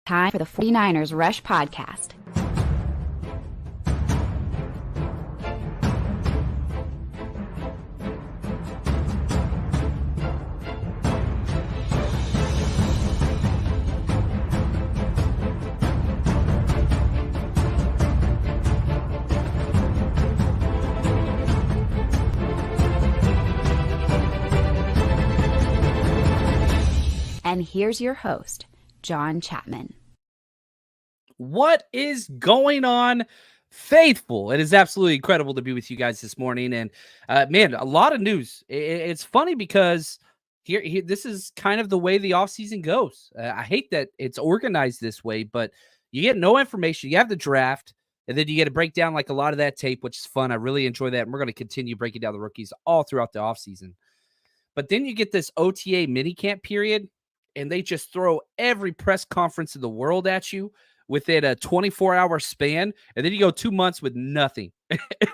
Time for the 49ers Rush Podcast. And here's your host, John Chapman. What is going on, faithful? It is absolutely incredible to be with you guys this morning. And man, a lot of news. It's funny because here this is kind of the way the offseason goes. I hate that it's organized this way, but you get no information. You have the draft, and then you get to break down like a lot of that tape, which is fun. I really enjoy that. And we're going to continue breaking down the rookies all throughout the offseason. But then you get this OTA minicamp period, and they just throw every press conference in the world at you within a 24-hour span, and then you go 2 months with nothing.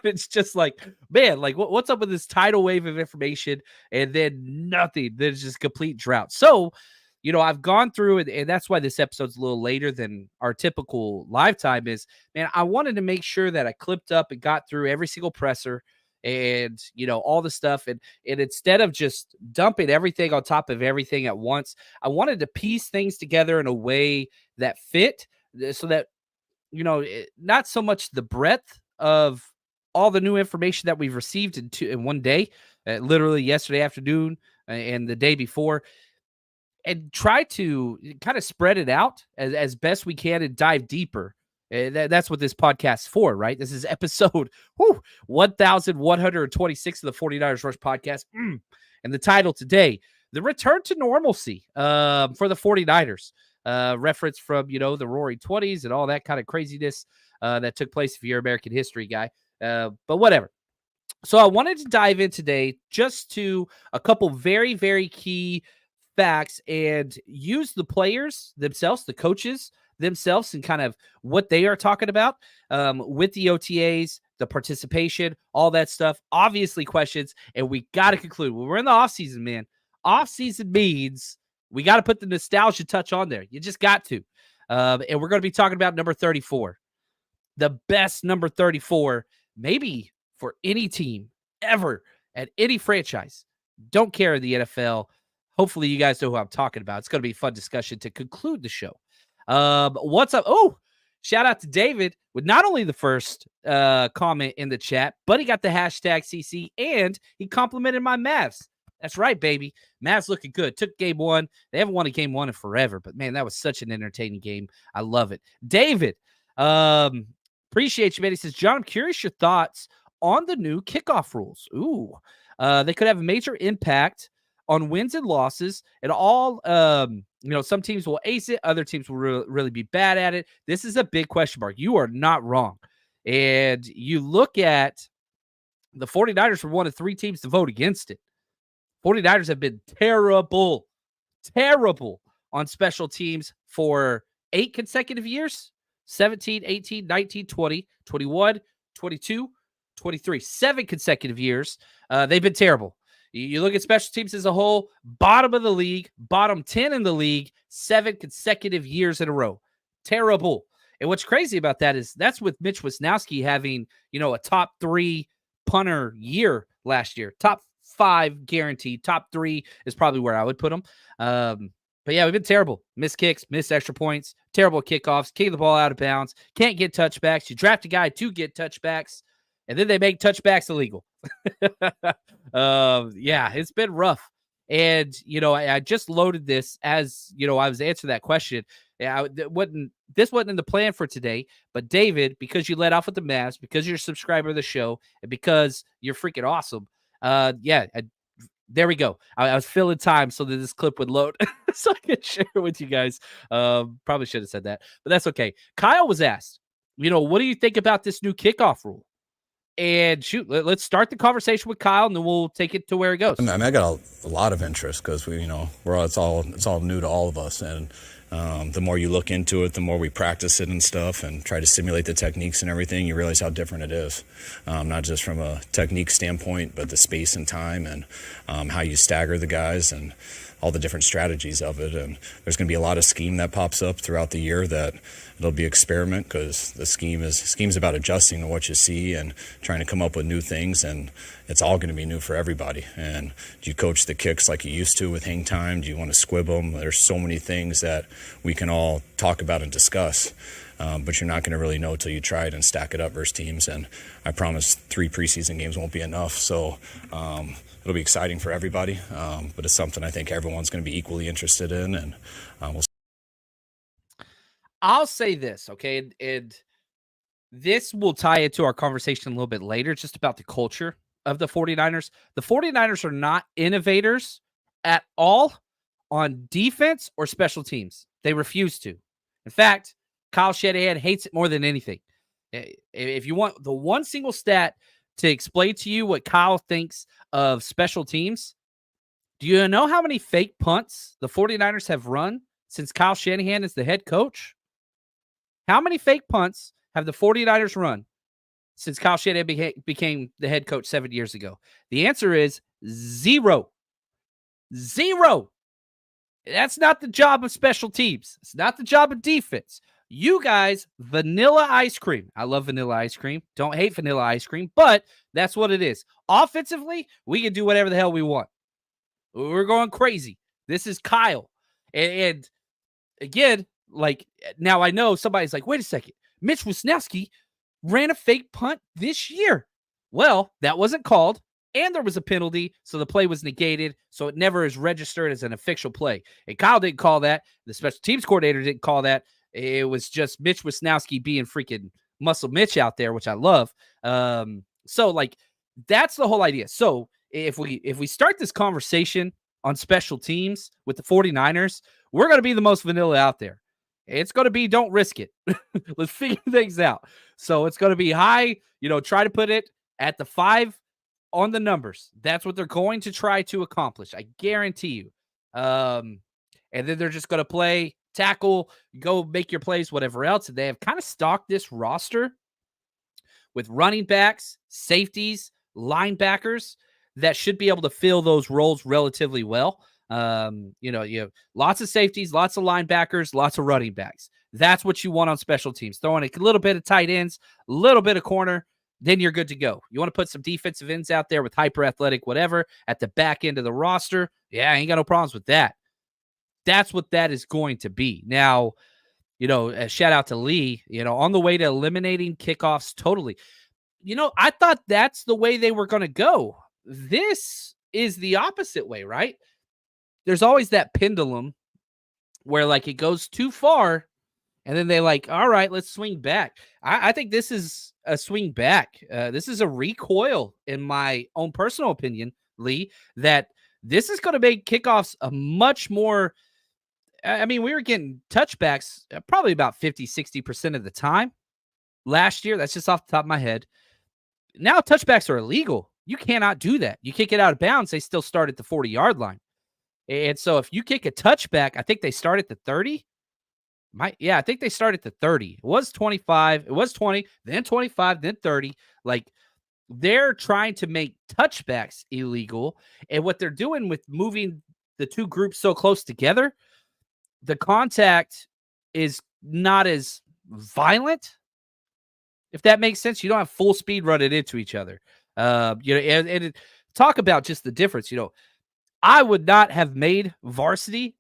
It's just like, man, like what's up with this tidal wave of information and then nothing? There's just complete drought. So, I've gone through it, and that's why this episode's a little later than our typical live time is, man, I wanted to make sure that I clipped up and got through every single presser and, all the stuff. And instead of just dumping everything on top of everything at once, I wanted to piece things together in a way that fit so that, not so much the breadth of all the new information that we've received in one day, literally yesterday afternoon and the day before, and try to kind of spread it out as best we can and dive deeper. That's what this podcast's for, right? This is episode 1126 of the 49ers Rush Podcast. And the title today, The Return to Normalcy for the 49ers. Reference from, the Roaring 20s and all that kind of craziness that took place if you're an American history guy. But whatever. So I wanted to dive in today just to a couple very, very key facts and use the players themselves, the coaches themselves, and kind of what they are talking about with the OTAs, the participation, all that stuff. Obviously questions, and we got to conclude. When we're in the offseason, man, offseason means we got to put the nostalgia touch on there. You just got to. And we're going to be talking about number 34. The best number 34, maybe for any team ever at any franchise. Don't care in the NFL. Hopefully you guys know who I'm talking about. It's going to be a fun discussion to conclude the show. What's up? Oh, shout out to David with not only the first comment in the chat, but he got the hashtag CC and he complimented my Mavs. That's right, baby. Mavs looking good. Took game one. They haven't won a game one in forever, but man, that was such an entertaining game. I love it. David, appreciate you, man. He says, John, I'm curious your thoughts on the new kickoff rules. Ooh, they could have a major impact on wins and losses and all. Some teams will ace it. Other teams will really be bad at it. This is a big question mark. You are not wrong. And you look at the 49ers were one of three teams to vote against it. 49ers have been terrible on special teams for 8 consecutive years, 17, 18, 19, 20, 21, 22, 23, 7 consecutive years. They've been terrible. You look at special teams as a whole, bottom of the league, bottom 10 in the league, 7 consecutive years in a row. Terrible. And what's crazy about that is that's with Mitch Wisnowski having, a top 3 punter year last year. Top 5 guaranteed. Top 3 is probably where I would put them. But yeah, we've been terrible. Missed kicks, missed extra points, terrible kickoffs, kick the ball out of bounds, can't get touchbacks. You draft a guy to get touchbacks, and then they make touchbacks illegal. Yeah, it's been rough. And, I just loaded this as, I was answering that question. This wasn't in the plan for today, but David, because you let off with the Mavs, because you're a subscriber of the show, and because you're freaking awesome. There we go. I was filling time so that this clip would load so I could share it with you guys. Probably should have said that, but that's okay. Kyle was asked, what do you think about this new kickoff rule? And shoot, let's start the conversation with Kyle, and then we'll take it to where it goes. I got a lot of interest because it's all new to all of us, and the more you look into it, the more we practice it and stuff, and try to simulate the techniques and everything. You realize how different it is, not just from a technique standpoint, but the space and time, and how you stagger the guys, and all the different strategies of it. And there's going to be a lot of scheme that pops up throughout the year that it'll be experiment, because the scheme's about adjusting to what you see and trying to come up with new things, and it's all going to be new for everybody. And do you coach the kicks like you used to with hang time? Do you want to squib them? There's so many things that we can all talk about and discuss. But you're not going to really know till you try it and stack it up versus teams. And I promise 3 preseason games won't be enough. So it'll be exciting for everybody. But it's something I think everyone's going to be equally interested in. And I'll say this, okay? And this will tie into our conversation a little bit later, just about the culture of the 49ers. The 49ers are not innovators at all on defense or special teams. They refuse to. In fact, Kyle Shanahan hates it more than anything. If you want the one single stat to explain to you what Kyle thinks of special teams, do you know how many fake punts the 49ers have run since Kyle Shanahan is the head coach? How many fake punts have the 49ers run since Kyle Shanahan became the head coach 7 years ago? The answer is 0. 0. That's not the job of special teams. It's not the job of defense. You guys, vanilla ice cream. I love vanilla ice cream. Don't hate vanilla ice cream, but that's what it is. Offensively, we can do whatever the hell we want. We're going crazy. This is Kyle. And again, like, now I know somebody's like, wait a second. Mitch Wisniewski ran a fake punt this year. Well, that wasn't called, and there was a penalty, so the play was negated, so it never is registered as an official play. And Kyle didn't call that. The special teams coordinator didn't call that. It was just Mitch Wisniewski being freaking Muscle Mitch out there, which I love. So, like, that's the whole idea. So if we start this conversation on special teams with the 49ers, we're going to be the most vanilla out there. It's going to be don't risk it. Let's figure things out. So it's going to be high, try to put it at the 5 on the numbers. That's what they're going to try to accomplish. I guarantee you. And then they're just going to play tackle, go make your plays, whatever else. And they have kind of stocked this roster with running backs, safeties, linebackers that should be able to fill those roles relatively well. You have lots of safeties, lots of linebackers, lots of running backs. That's what you want on special teams. Throwing a little bit of tight ends, a little bit of corner, then you're good to go. You want to put some defensive ends out there with hyper athletic, whatever, at the back end of the roster. Yeah, I ain't got no problems with that. That's what that is going to be. Now, a shout out to Lee, on the way to eliminating kickoffs totally. I thought that's the way they were going to go. This is the opposite way, right? There's always that pendulum where, like, it goes too far, and then they all right, let's swing back. I think this is a swing back. This is a recoil, in my own personal opinion, Lee, that this is going to make kickoffs a much more. I mean, we were getting touchbacks probably about 50-60% of the time last year. That's just off the top of my head. Now touchbacks are illegal. You cannot do that. You kick it out of bounds, they still start at the 40-yard line. And so if you kick a touchback, I think they start at the 30. I think they start at the 30. It was 25. It was 20, then 25, then 30. Like, they're trying to make touchbacks illegal. And what they're doing with moving the two groups so close together, the contact is not as violent, if that makes sense. You don't have full speed running into each other. And talk about just the difference. I would not have made varsity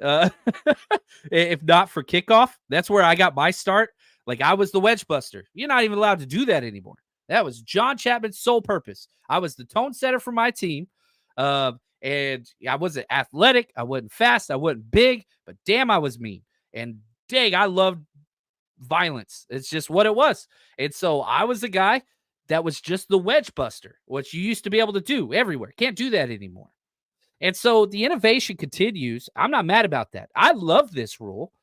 if not for kickoff. That's where I got my start. Like, I was the wedge buster. You're not even allowed to do that anymore. That was John Chapman's sole purpose. I was the tone setter for my team. And I wasn't athletic. I wasn't fast. I wasn't big, but damn, I was mean. And dang, I loved violence. It's just what it was. And so I was the guy that was just the wedge buster, which you used to be able to do everywhere. Can't do that anymore. And so the innovation continues. I'm not mad about that. I love this rule.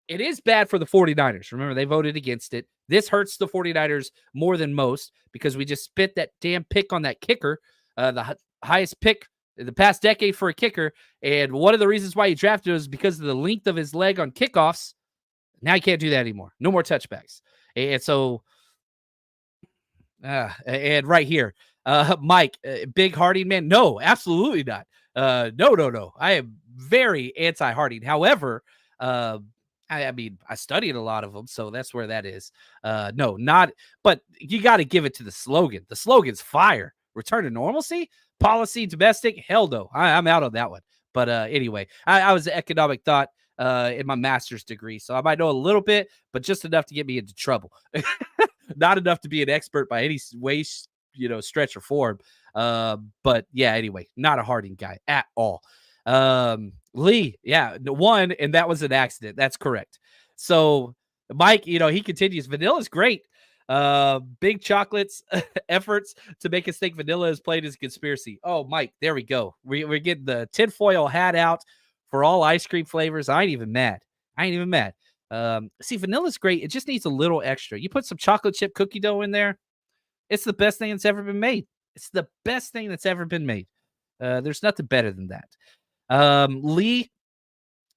It is bad for the 49ers. Remember, they voted against it. This hurts the 49ers more than most because we just spit that damn pick on that kicker, the highest pick in the past decade for a kicker. And one of the reasons why he drafted was because of the length of his leg on kickoffs. Now he can't do that anymore. No more touchbacks. And so, and right here, Mike, big Harding man. No, absolutely not. No. I am very anti-Harding. However, I mean, I studied a lot of them, so that's where that is. No, not, but you got to give it to the slogan. The slogan's fire. Return to normalcy, policy, domestic. Hell no, I'm out on that one. But anyway, I was an economic thought in my master's degree, so I might know a little bit, but just enough to get me into trouble. Not enough to be an expert by any way, stretch or form. But yeah, anyway, not a Harding guy at all. Lee, yeah, one, and that was an accident. That's correct. So Mike, he continues. Vanilla's great. Big chocolates efforts to make us think vanilla is played as a conspiracy. Oh, Mike, there we go. We're getting the tinfoil hat out for all ice cream flavors. I ain't even mad. See, vanilla's great. It just needs a little extra. You put some chocolate chip cookie dough in there. It's the best thing that's ever been made. There's nothing better than that. Lee,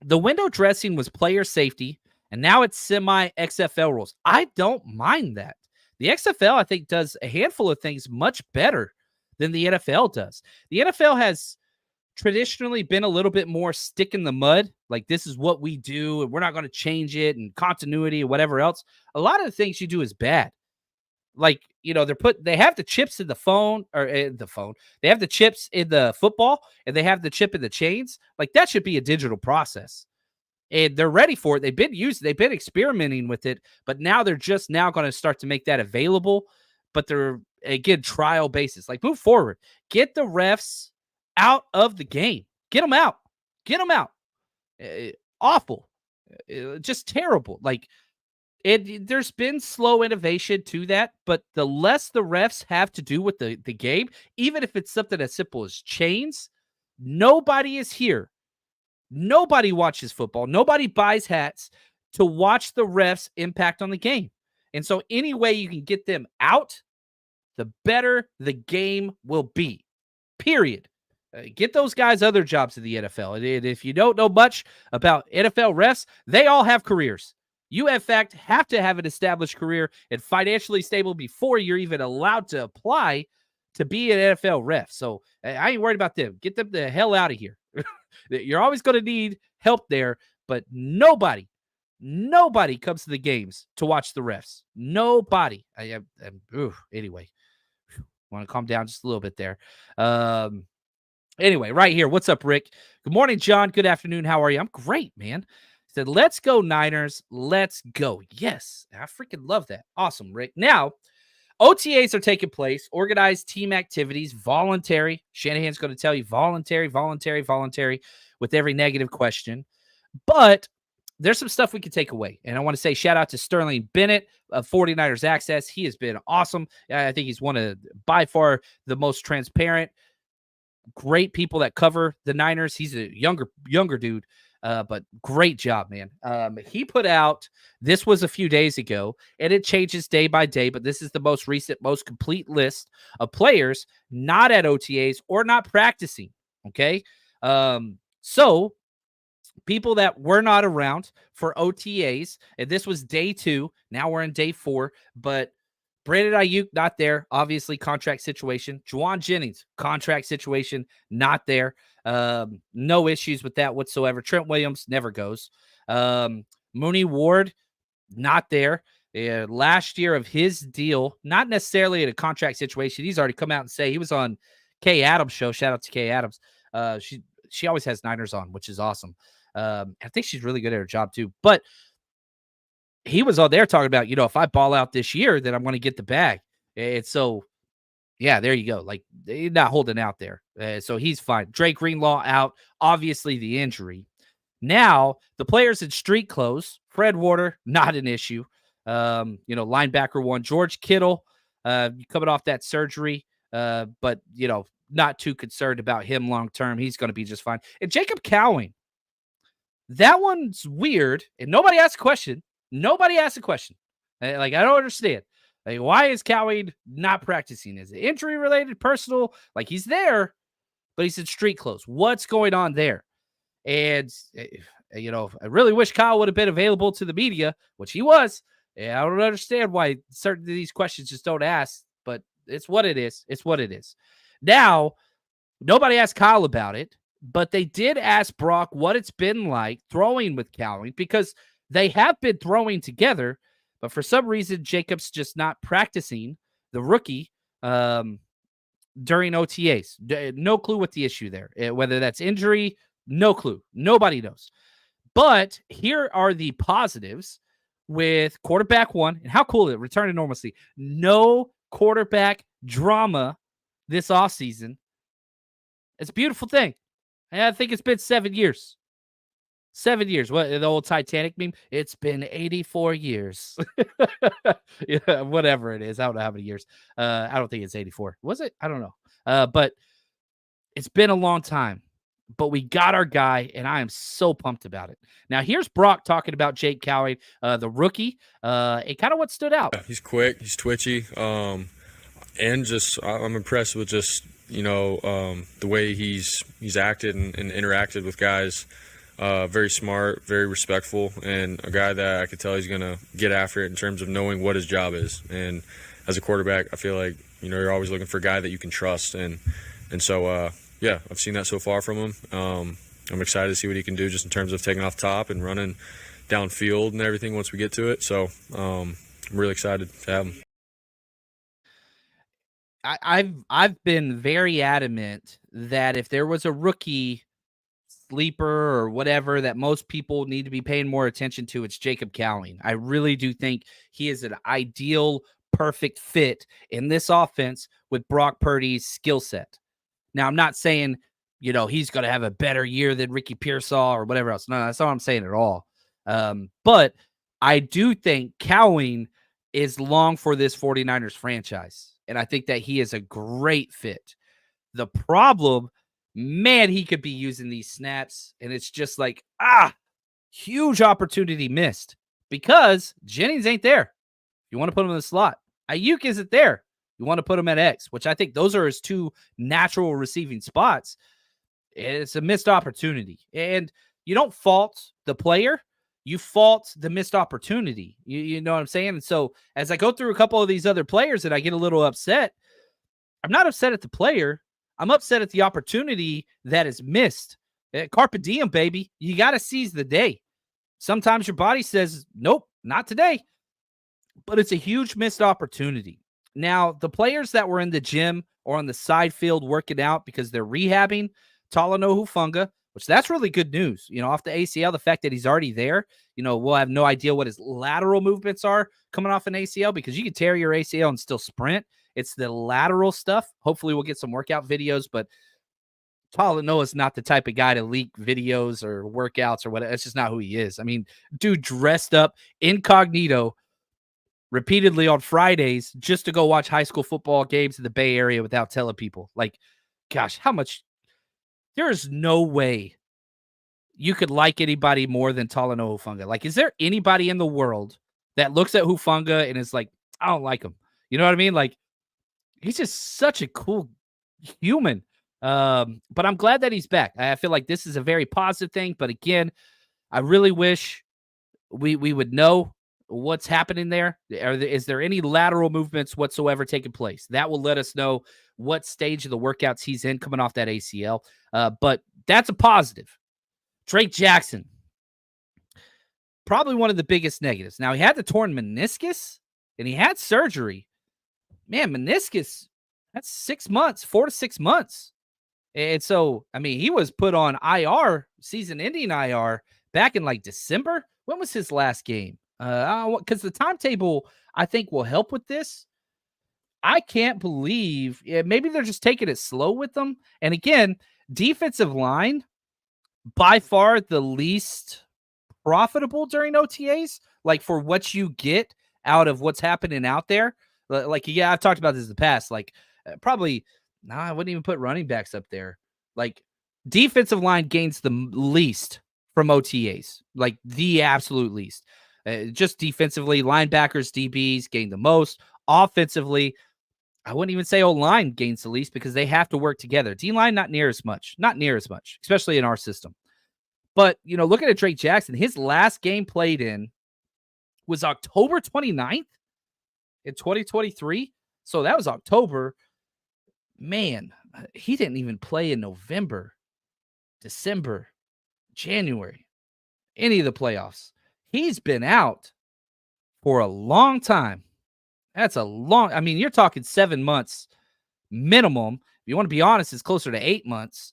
the window dressing was player safety, and now it's semi-XFL rules. I don't mind that. The XFL, I think, does a handful of things much better than the NFL does. The NFL has traditionally been a little bit more stick in the mud, like this is what we do, and we're not going to change it, and continuity and whatever else. A lot of the things you do is bad. Like, they have the chips in the phone, or in the phone. They have the chips in the football, and they have the chip in the chains. Like, that should be a digital process. And they're ready for it. They've been experimenting with it, but now they're just now going to start to make that available. But they're, again, trial basis. Like, move forward. Get the refs out of the game. Get them out. Awful. Just terrible. Like, there's been slow innovation to that, but the less the refs have to do with the game, even if it's something as simple as chains, nobody is here. Nobody watches football. Nobody buys hats to watch the refs' impact on the game. And so any way you can get them out, the better the game will be. Period. Get those guys other jobs in the NFL. And if you don't know much about NFL refs, they all have careers. You, in fact, have to have an established career and financially stable before you're even allowed to apply to be an NFL ref. So I ain't worried about them. Get them the hell out of here. You're always going to need help there, but nobody comes to the games to watch the refs. Nobody. Anyway, want to calm down just a little bit there. Anyway, right here. What's up, Rick? Good morning, John. Good afternoon. How are you? I'm great, man. Said, let's go Niners. Let's go. Yes. I freaking love that. Awesome, Rick. Now, OTAs are taking place, organized team activities, voluntary. Shanahan's going to tell you voluntary with every negative question. But there's some stuff we can take away. And I want to say shout out to Sterling Bennett of 49ers Access. He has been awesome. I think he's one of, by far, the most transparent, great people that cover the Niners. He's a younger dude. But great job, man. He put out, this was a few days ago, and it changes day by day, but this is the most recent, most complete list of players not at OTAs or not practicing. Okay. So people that were not around for OTAs, and this was day 2. Now we're in day 4, but Brandon Ayuk, not there. Obviously, contract situation. Juwan Jennings, contract situation, not there. No issues with that whatsoever. Trent Williams never goes. Mooney Ward, not there. Last year of his deal, not necessarily in a contract situation. He's already come out and say he was on Kay Adams' show. Shout out to Kay Adams. She always has Niners on, which is awesome. I think she's really good at her job too. But he was on there talking about, if I ball out this year, then I'm going to get the bag. And so, yeah, there you go. Like, he's not holding out there. So he's fine. Drake Greenlaw out. Obviously, the injury. Now, the players in street clothes. Fred Warner, not an issue. Linebacker 1. George Kittle, coming off that surgery. But, not too concerned about him long term. He's going to be just fine. And Jacob Cowing. That one's weird. And nobody asked a question. Like, I don't understand. Like, why is Cowing not practicing? Is it injury related, personal? Like, he's there, but he's in street clothes. What's going on there? And, I really wish Kyle would have been available to the media, which he was. Yeah, I don't understand why certain of these questions just don't ask, but it's what it is. Now, nobody asked Kyle about it. but they did ask Brock what it's been like throwing with Cowling, because they have been throwing together, but for some reason, Jacob's just not practicing the rookie during OTAs. No clue what the issue there, whether that's injury, no clue. Nobody knows. But here are the positives with quarterback one. And how cool is it? Return to normalcy. No quarterback drama this offseason. It's a beautiful thing. And I think it's been 7 years. 7 years. What, the old Titanic meme? It's been 84 years. Yeah, whatever it is. I don't know how many years. I don't think it's 84. Was it? I don't know. But it's been a long time. But we got our guy, and I am so pumped about it. Now, here's Brock talking about Jake Cowling, the rookie, and kind of what stood out. He's quick. He's twitchy. And just I'm impressed with just, the way he's acted and interacted with guys. Very smart, very respectful, and a guy that I could tell he's going to get after it in terms of knowing what his job is. And as a quarterback, I feel like, you're always looking for a guy that you can trust. And so, yeah, I've seen that so far from him. I'm excited to see what he can do just in terms of taking off top and running downfield and everything once we get to it. So I'm really excited to have him. I've been very adamant that if there was a rookie sleeper or whatever that most people need to be paying more attention to, it's Jacob Cowling. I really do think he is an ideal, perfect fit in this offense with Brock Purdy's skill set. Now, I'm not saying, he's going to have a better year than Ricky Pearsall or whatever else. No, that's not what I'm saying at all. But I do think Cowling is long for this 49ers franchise. And I think that he is a great fit. The problem, man, he could be using these snaps. And it's just like, huge opportunity missed because Jennings ain't there. You want to put him in the slot. Ayuk isn't there. You want to put him at X, which I think those are his two natural receiving spots. It's a missed opportunity. And you don't fault the player. You fault the missed opportunity. You know what I'm saying? And so as I go through a couple of these other players and I get a little upset, I'm not upset at the player. I'm upset at the opportunity that is missed. Carpe diem, baby. You got to seize the day. Sometimes your body says, nope, not today. But it's a huge missed opportunity. Now, the players that were in the gym or on the side field working out because they're rehabbing, Talanoa Hufanga, which that's really good news. Off the ACL, the fact that he's already there, we'll have no idea what his lateral movements are coming off an ACL because you can tear your ACL and still sprint. It's the lateral stuff. Hopefully we'll get some workout videos, but Talanoa is not the type of guy to leak videos or workouts or whatever. That's just not who he is. I mean, dude dressed up incognito repeatedly on Fridays just to go watch high school football games in the Bay Area without telling people. Like, gosh, how much? There is no way you could like anybody more than Talanoa Hufanga. Like, is there anybody in the world that looks at Hufanga and is like, I don't like him? You know what I mean? Like, he's just such a cool human. But I'm glad that he's back. I feel like this is a very positive thing. But again, I really wish we would know what's happening there. Is there any lateral movements whatsoever taking place? That will let us know what stage of the workouts he's in coming off that ACL. But that's a positive. Drake Jackson, probably one of the biggest negatives. Now, he had the torn meniscus and he had surgery. Man, meniscus, that's 6 months, 4 to 6 months. And so, I mean, he was put on IR, season-ending IR, back in like December. When was his last game? Because the timetable, I think, will help with this. I can't believe, maybe they're just taking it slow with them. And again, defensive line, by far the least profitable during OTAs, like for what you get out of what's happening out there. Like, yeah, I've talked about this in the past. Like, probably, I wouldn't even put running backs up there. Like, defensive line gains the least from OTAs, like the absolute least. Just defensively, linebackers, DBs gain the most. Offensively, I wouldn't even say O-line gains the least because they have to work together. D-line, not near as much, especially in our system. But, looking at Drake Jackson, his last game played in was October 29th in 2023. So that was October. Man, he didn't even play in November. December, January, any of the playoffs. He's been out for a long time. That's a long, I mean, you're talking 7 months minimum. If you want to be honest, it's closer to 8 months.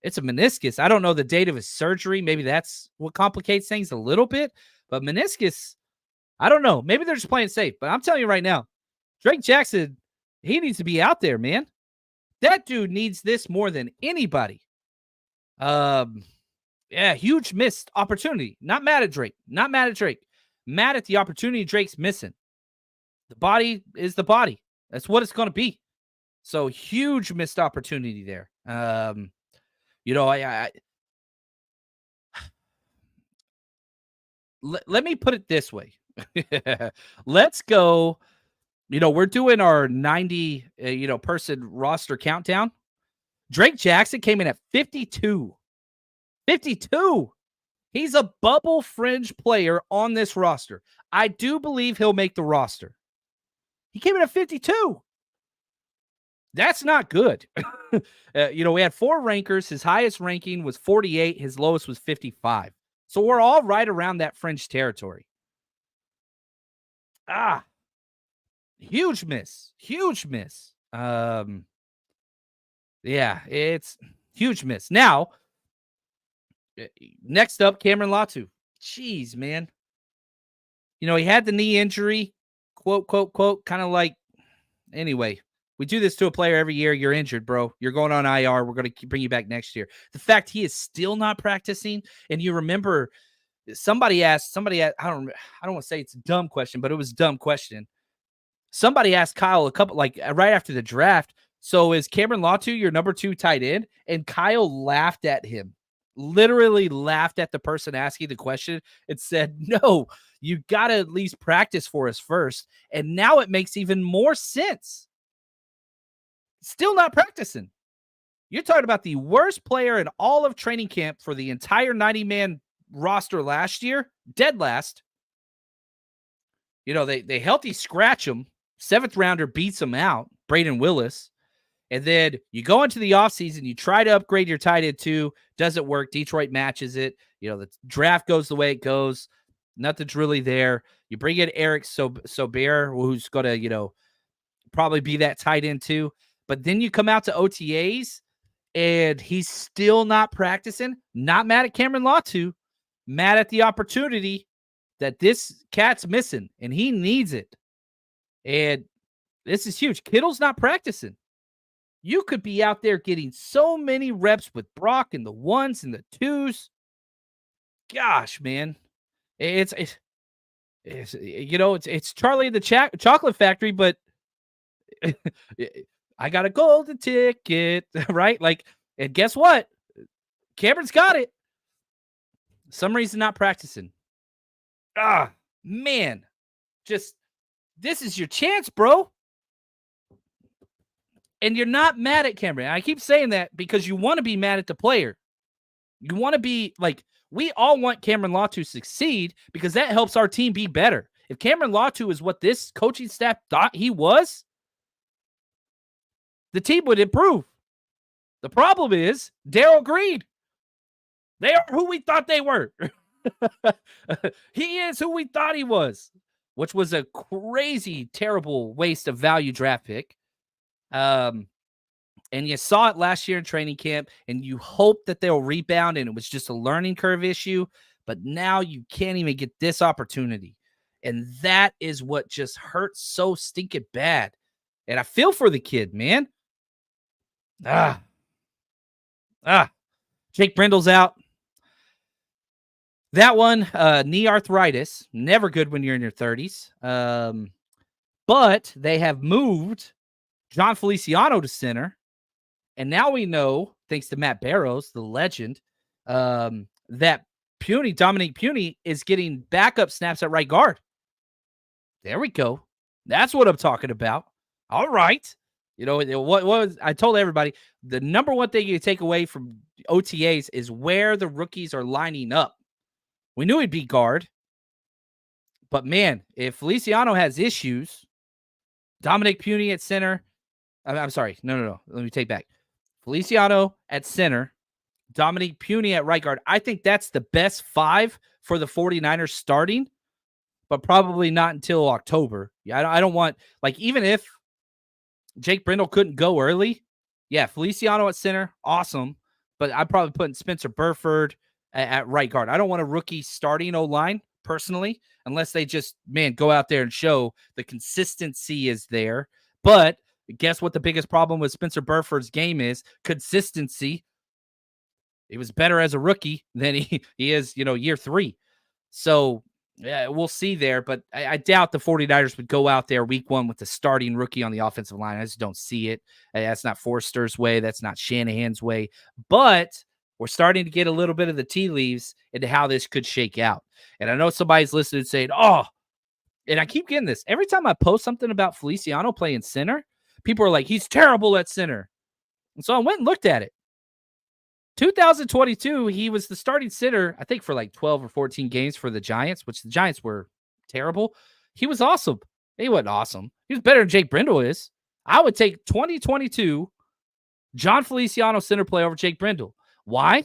It's a meniscus. I don't know the date of his surgery. Maybe that's what complicates things a little bit. But meniscus, I don't know. Maybe they're just playing safe. But I'm telling you right now, Drake Jackson, he needs to be out there, man. That dude needs this more than anybody. Yeah, huge missed opportunity. Not mad at Drake. Not mad at Drake. Mad at the opportunity Drake's missing. The body is the body. That's what it's going to be. So huge missed opportunity there. You know, let me put it this way. Let's go. You know, we're doing our 90, person roster countdown. Drake Jackson came in at 52. 52. He's a bubble fringe player on this roster. I do believe he'll make the roster. He came in at 52. That's not good. We had 4 rankers. His highest ranking was 48. His lowest was 55. So we're all right around that fringe territory. Huge miss. Huge miss. Yeah, it's huge miss. Now, next up, Cameron Latu. Jeez, man. You know, he had the knee injury, quote, quote, quote, kind of like, anyway, we do this to a player every year. You're injured, bro. You're going on IR. We're going to bring you back next year. The fact he is still not practicing, and you remember somebody asked, I don't want to say it's a dumb question, but it was a dumb question. Somebody asked Kyle right after the draft, so is Cameron Latu your number 2 tight end? And Kyle laughed at him. Literally laughed at the person asking the question and said, no, you got to at least practice for us first. And now it makes even more sense. Still not practicing. You're talking about the worst player in all of training camp for the entire 90-man roster last year, dead last. You know, they healthy scratch him. 7th rounder beats him out, Braden Willis. And then you go into the offseason, you try to upgrade your tight end too. Doesn't work. Detroit matches it. You know, the draft goes the way it goes. Nothing's really there. You bring in Eric Sober, who's going to, probably be that tight end too. But then you come out to OTAs, and he's still not practicing. Not mad at Cameron Latu. Mad at the opportunity that this cat's missing, and he needs it. And this is huge. Kittle's not practicing. You could be out there getting so many reps with Brock and the 1s and the 2s. Gosh, man. It's Charlie and the Chocolate Factory, but I got a golden ticket, right? Like, and guess what? Cameron's got it. Some reason not practicing. Man. Just, this is your chance, bro. And you're not mad at Cameron. I keep saying that because you want to be mad at the player. You want to be like, we all want Cameron Latu to succeed because that helps our team be better. If Cameron Latu is what this coaching staff thought he was, the team would improve. The problem is Daryl agreed. They are who we thought they were. He is who we thought he was, which was a crazy, terrible waste of value draft pick. And you saw it last year in training camp, and you hope that they'll rebound, and it was just a learning curve issue. But now you can't even get this opportunity. And that is what just hurts so stinking bad. And I feel for the kid, man. Jake Brindle's out. That one, knee arthritis, never good when you're in your 30s. But they have moved John Feliciano to center. And now we know, thanks to Matt Barrows, the legend, that Dominique Puny is getting backup snaps at right guard. There we go. That's what I'm talking about. All right. You know, what was I told everybody, the number one thing you take away from OTAs is where the rookies are lining up. We knew he'd be guard. But, man, if Feliciano has issues, Dominic Puny at center. I'm sorry. No. Let me take back. Feliciano at center, Dominique Puny at right guard. I think that's the best 5 for the 49ers starting, but probably not until October. Yeah, I don't want, like, even if Jake Brindle couldn't go early, yeah, Feliciano at center, awesome. But I'm probably putting Spencer Burford at right guard. I don't want a rookie starting O-line, personally, unless they just, go out there and show the consistency is there. But guess what the biggest problem with Spencer Burford's game is? Consistency. He was better as a rookie than he is, year 3. So yeah, we'll see there, but I doubt the 49ers would go out there week 1 with the starting rookie on the offensive line. I just don't see it. That's not Forster's way. That's not Shanahan's way. But we're starting to get a little bit of the tea leaves into how this could shake out. And I know somebody's listening saying, oh, and I keep getting this. Every time I post something about Feliciano playing center, people are like, he's terrible at center. And so I went and looked at it. 2022, he was the starting center, I think, for like 12 or 14 games for the Giants, which the Giants were terrible. He was awesome. He wasn't awesome. He was better than Jake Brindle is. I would take 2022 John Feliciano center play over Jake Brindle. Why?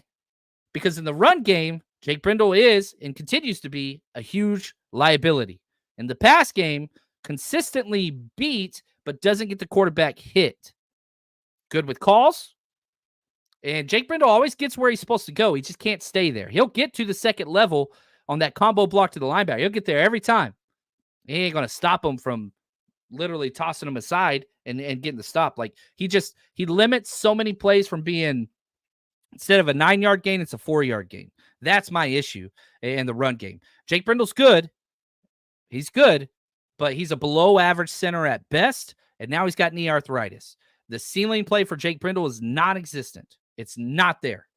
Because in the run game, Jake Brindle is and continues to be a huge liability. In the pass game, consistently beat, but doesn't get the quarterback hit. Good with calls. And Jake Brindle always gets where he's supposed to go. He just can't stay there. He'll get to the second level on that combo block to the linebacker. He'll get there every time. He ain't going to stop him from literally tossing him aside and getting the stop. Like, he limits so many plays from being, instead of a 9-yard gain, it's a 4-yard gain. That's my issue in the run game. Jake Brindle's good. He's good, but he's a below average center at best. And now he's got knee arthritis. The ceiling play for Jake Brindle is non-existent. It's not there.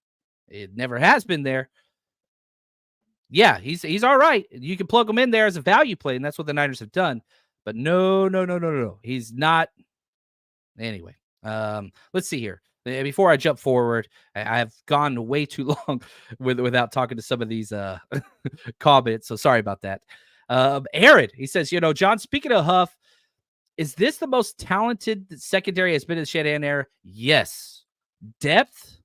It never has been there. Yeah, he's all right. You can plug him in there as a value play, and that's what the Niners have done. But no. He's not. Anyway, let's see here. Before I jump forward, I've gone way too long without talking to some of these comments, so sorry about that. Aaron, he says, John, speaking of Huff, is this the most talented secondary has been in the Shanahan era? Yes. Depth,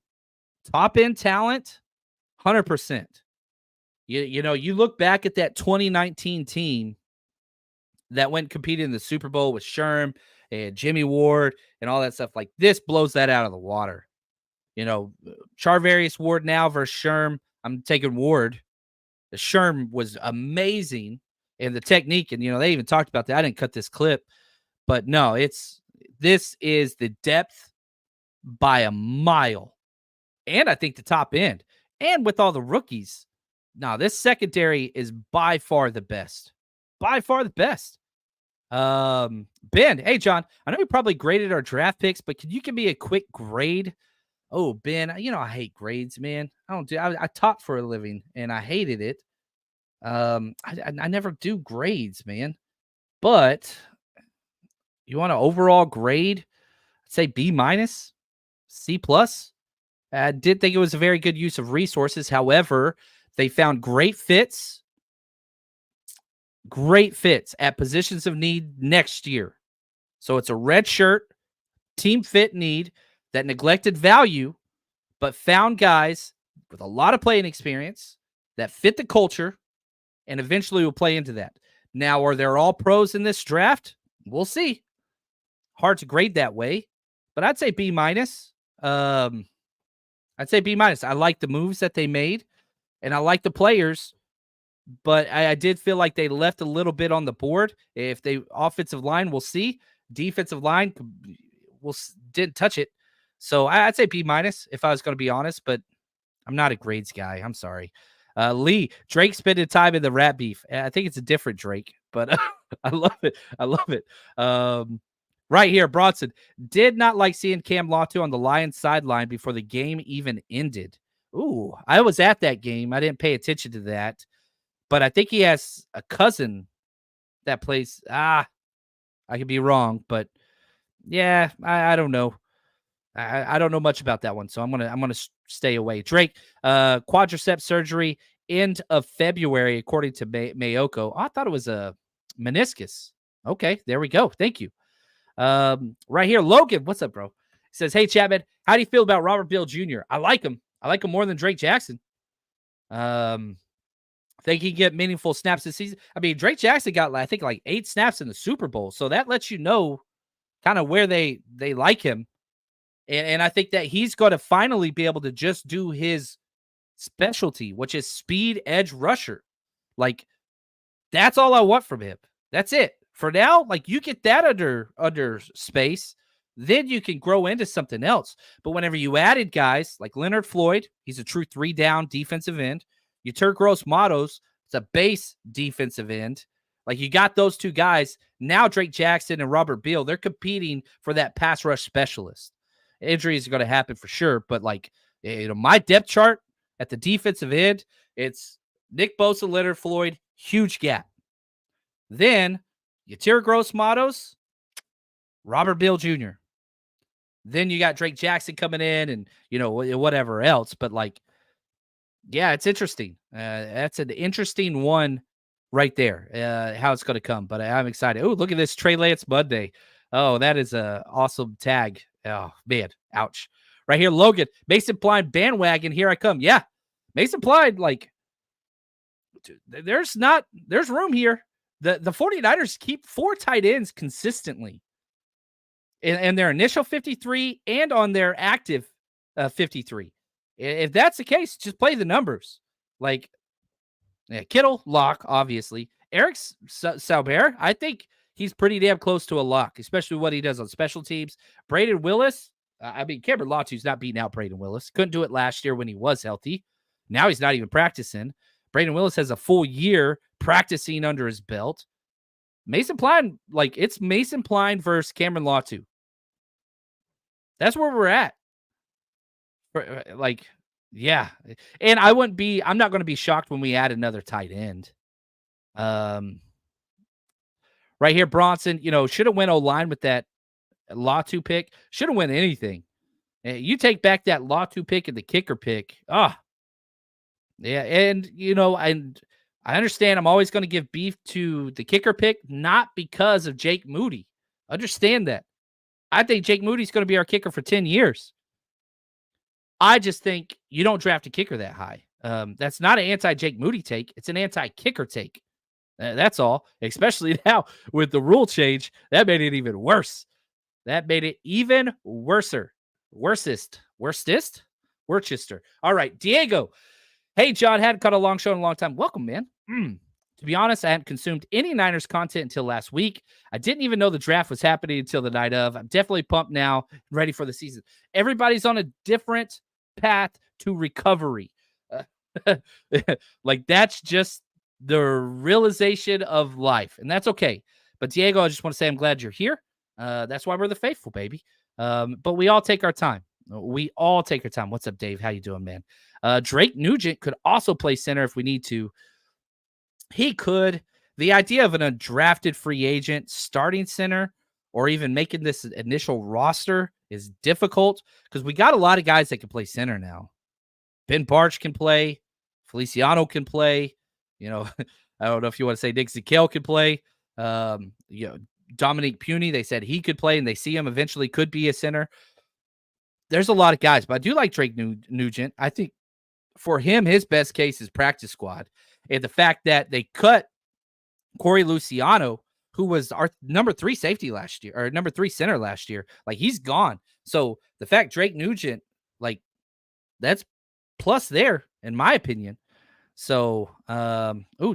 top-end talent, 100%. You look back at that 2019 team that went competed in the Super Bowl with Sherm and Jimmy Ward and all that stuff. Like, this blows that out of the water. Charvarius Ward now versus Sherm. I'm taking Ward. The Sherm was amazing in the technique, and they even talked about that. I didn't cut this clip, but no, this is the depth by a mile. And I think the top end. And with all the rookies. Now, this secondary is by far the best. By far the best. Ben, hey, John, I know you probably graded our draft picks, but can you give me a quick grade? Oh, Ben, I hate grades, man. I taught for a living, and I hated it. I never do grades, man. But you want an overall grade? I'd say B-, C+. I did think it was a very good use of resources. However, they found great fits at positions of need next year. So it's a red shirt, team fit need that neglected value, but found guys with a lot of playing experience that fit the culture and eventually will play into that. Now, are there all pros in this draft? We'll see. Hard to grade that way, but I'd say B-. I'd say B-. I like the moves that they made, and I like the players, but I did feel like they left a little bit on the board. If they offensive line, we'll see. Defensive line, didn't touch it. So I'd say B- if I was going to be honest, but I'm not a grades guy. I'm sorry. Lee, Drake spending time in the rat beef. I think it's a different Drake, but I love it. Right here, Bronson did not like seeing Cam Latu on the Lions sideline before the game even ended. Ooh, I was at that game. I didn't pay attention to that, but I think he has a cousin that plays. I could be wrong, but yeah, I don't know. I don't know much about that one, so I'm gonna stay away. Drake, quadriceps surgery end of February, according to Mayoko. I thought it was a meniscus. Okay, there we go. Thank you. Right here, Logan, what's up, bro? He says, hey, Chapman, how do you feel about Robert Bill Jr.? I like him. I like him more than Drake Jackson. Think he can get meaningful snaps this season. I mean, Drake Jackson got, I think, like 8 snaps in the Super Bowl. So that lets you know kind of where they like him. And I think that he's going to finally be able to just do his specialty, which is speed edge rusher. Like, that's all I want from him. That's it. For now, like, you get that under space, then you can grow into something else. But whenever you added guys like Leonard Floyd, he's a true 3-down defensive end. You Turk Gross Matos, it's a base defensive end. Like, you got those 2 guys. Now Drake Jackson and Robert Beal, they're competing for that pass rush specialist. Injuries are going to happen for sure, but like, my depth chart at the defensive end, it's Nick Bosa, Leonard Floyd, huge gap. Then Yatir Gross Matos, Robert Beal Jr. Then you got Drake Jackson coming in and, whatever else. But like, yeah, it's interesting. That's an interesting one right there, how it's going to come. But I'm excited. Oh, look at this Trey Lance Monday. Oh, that is a awesome tag. Oh, man. Ouch. Right here, Logan. Mason Pline bandwagon. Here I come. Yeah. Mason Pline, like, dude, there's room here. The 49ers keep 4 tight ends consistently in their initial 53 and on their active 53. If that's the case, just play the numbers. Like, Kittle, lock, obviously. Eric Sauber, I think he's pretty damn close to a lock, especially what he does on special teams. Braden Willis, Cameron Latu's not beating out Braden Willis. Couldn't do it last year when he was healthy. Now he's not even practicing. Braden Willis has a full year practicing under his belt. Mason Pline, like, it's Mason Pline versus Cameron Latu. That's where we're at. Like, yeah. And I'm not going to be shocked when we add another tight end. Right here, Bronson, should have went O-line with that Latu pick. Should have went anything. You take back that Latu pick and the kicker pick. Yeah. And, and I understand I'm always going to give beef to the kicker pick, not because of Jake Moody. Understand that. I think Jake Moody's going to be our kicker for 10 years. I just think you don't draft a kicker that high. That's not an anti-Jake Moody take. It's an anti-kicker take. That's all. Especially now with the rule change, that made it even worse. That made it even worser. Worstest. All right, Diego. Hey, John, hadn't caught a long show in a long time. Welcome, man. To be honest, I hadn't consumed any Niners content until last week. I didn't even know the draft was happening until the night of. I'm definitely pumped now, ready for the season. Everybody's on a different path to recovery. Like, that's just the realization of life, and that's okay. But Diego, I just want to say I'm glad you're here. That's why we're the faithful, baby. But we all take our time. What's up, Dave? How you doing, man? Drake Nugent could also play center if we need to. He could. The idea of an undrafted free agent starting center or even making this initial roster is difficult because we got a lot of guys that can play center now. Ben Barch can play. Feliciano can play. I don't know if you want to say Nick Zakelj can play. Dominique Puny, they said he could play, and they see him eventually could be a center. There's a lot of guys, but I do like Drake Nugent. I think for him, his best case is practice squad. And the fact that they cut Corey Luciano, who was our number 3 safety last year, or number 3 center last year, like, he's gone. So the fact Drake Nugent, like, that's plus there, in my opinion. So,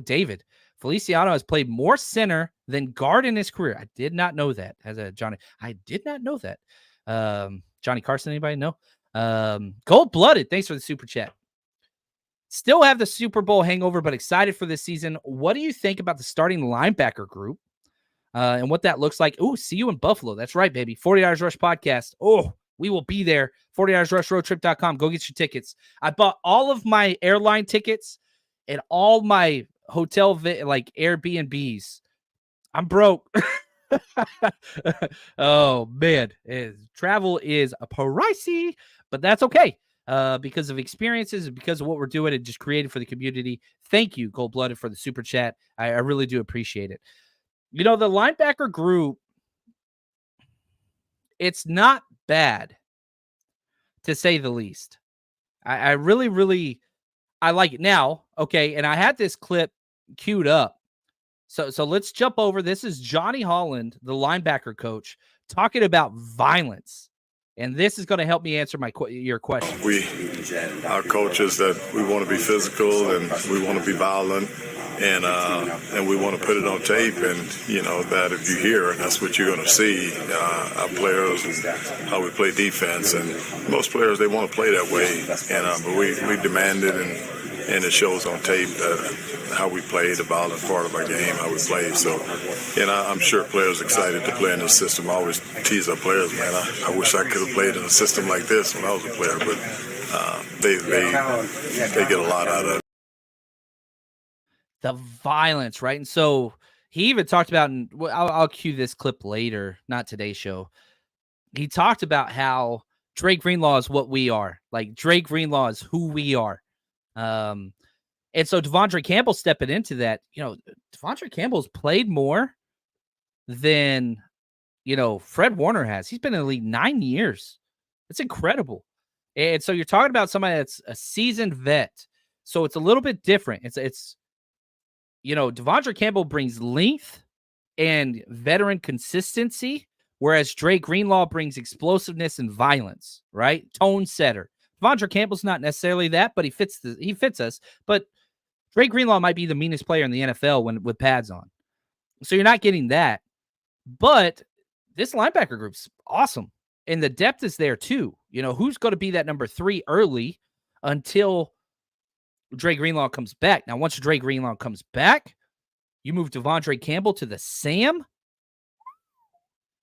David Feliciano has played more center than guard in his career. I did not know that. Johnny, I did not know that. Johnny Carson, anybody know? Gold-blooded. Thanks for the super chat. Still have the Super Bowl hangover, but excited for this season. What do you think about the starting linebacker group and what that looks like? Oh, see you in Buffalo. That's right, baby. 40 Rush podcast. Oh, we will be there. 40RushRoadTrip.com. Go get your tickets. I bought all of my airline tickets and all my hotel, Airbnbs. I'm broke. Oh, man. Travel is pricey, but that's okay. Because of experiences and because of what we're doing and just creating for the community. Thank you, Gold Blooded, for the super chat. I really do appreciate it. The linebacker group, it's not bad, to say the least. I really, really, I like it. Now, okay, and I had this clip queued up. So let's jump over. This is Johnny Holland, the linebacker coach, talking about violence. And this is going to help me answer your question. Our coaches, that we want to be physical and we want to be violent, and we want to put it on tape. And that if you hear, that's what you're going to see. Our players and how we play defense, and most players, they want to play that way. And but we demand it, and it shows on tape that how we play, the violent part of our game, how we play. So, I'm sure players excited to play in this system. I always tease our players, man. I wish I could have played in a system like this when I was a player, but they get a lot out of it. The violence, right? And so he even talked about, and I'll cue this clip later, not today's show. He talked about how Dre Greenlaw is what we are. Like, Dre Greenlaw is who we are. And so Devondre Campbell stepping into that, Devondre Campbell's played more than, Fred Warner has. He's been in the league 9 years. It's incredible. And so you're talking about somebody that's a seasoned vet. So it's a little bit different. It's Devondre Campbell brings length and veteran consistency, whereas Dre Greenlaw brings explosiveness and violence, right? Tone setter. Devondre Campbell's not necessarily that, but he fits us. But Dre Greenlaw might be the meanest player in the NFL with pads on. So you're not getting that. But this linebacker group's awesome. And the depth is there too. Who's going to be that number 3 early until Dre Greenlaw comes back? Now, once Dre Greenlaw comes back, you move Devondre Campbell to the Sam.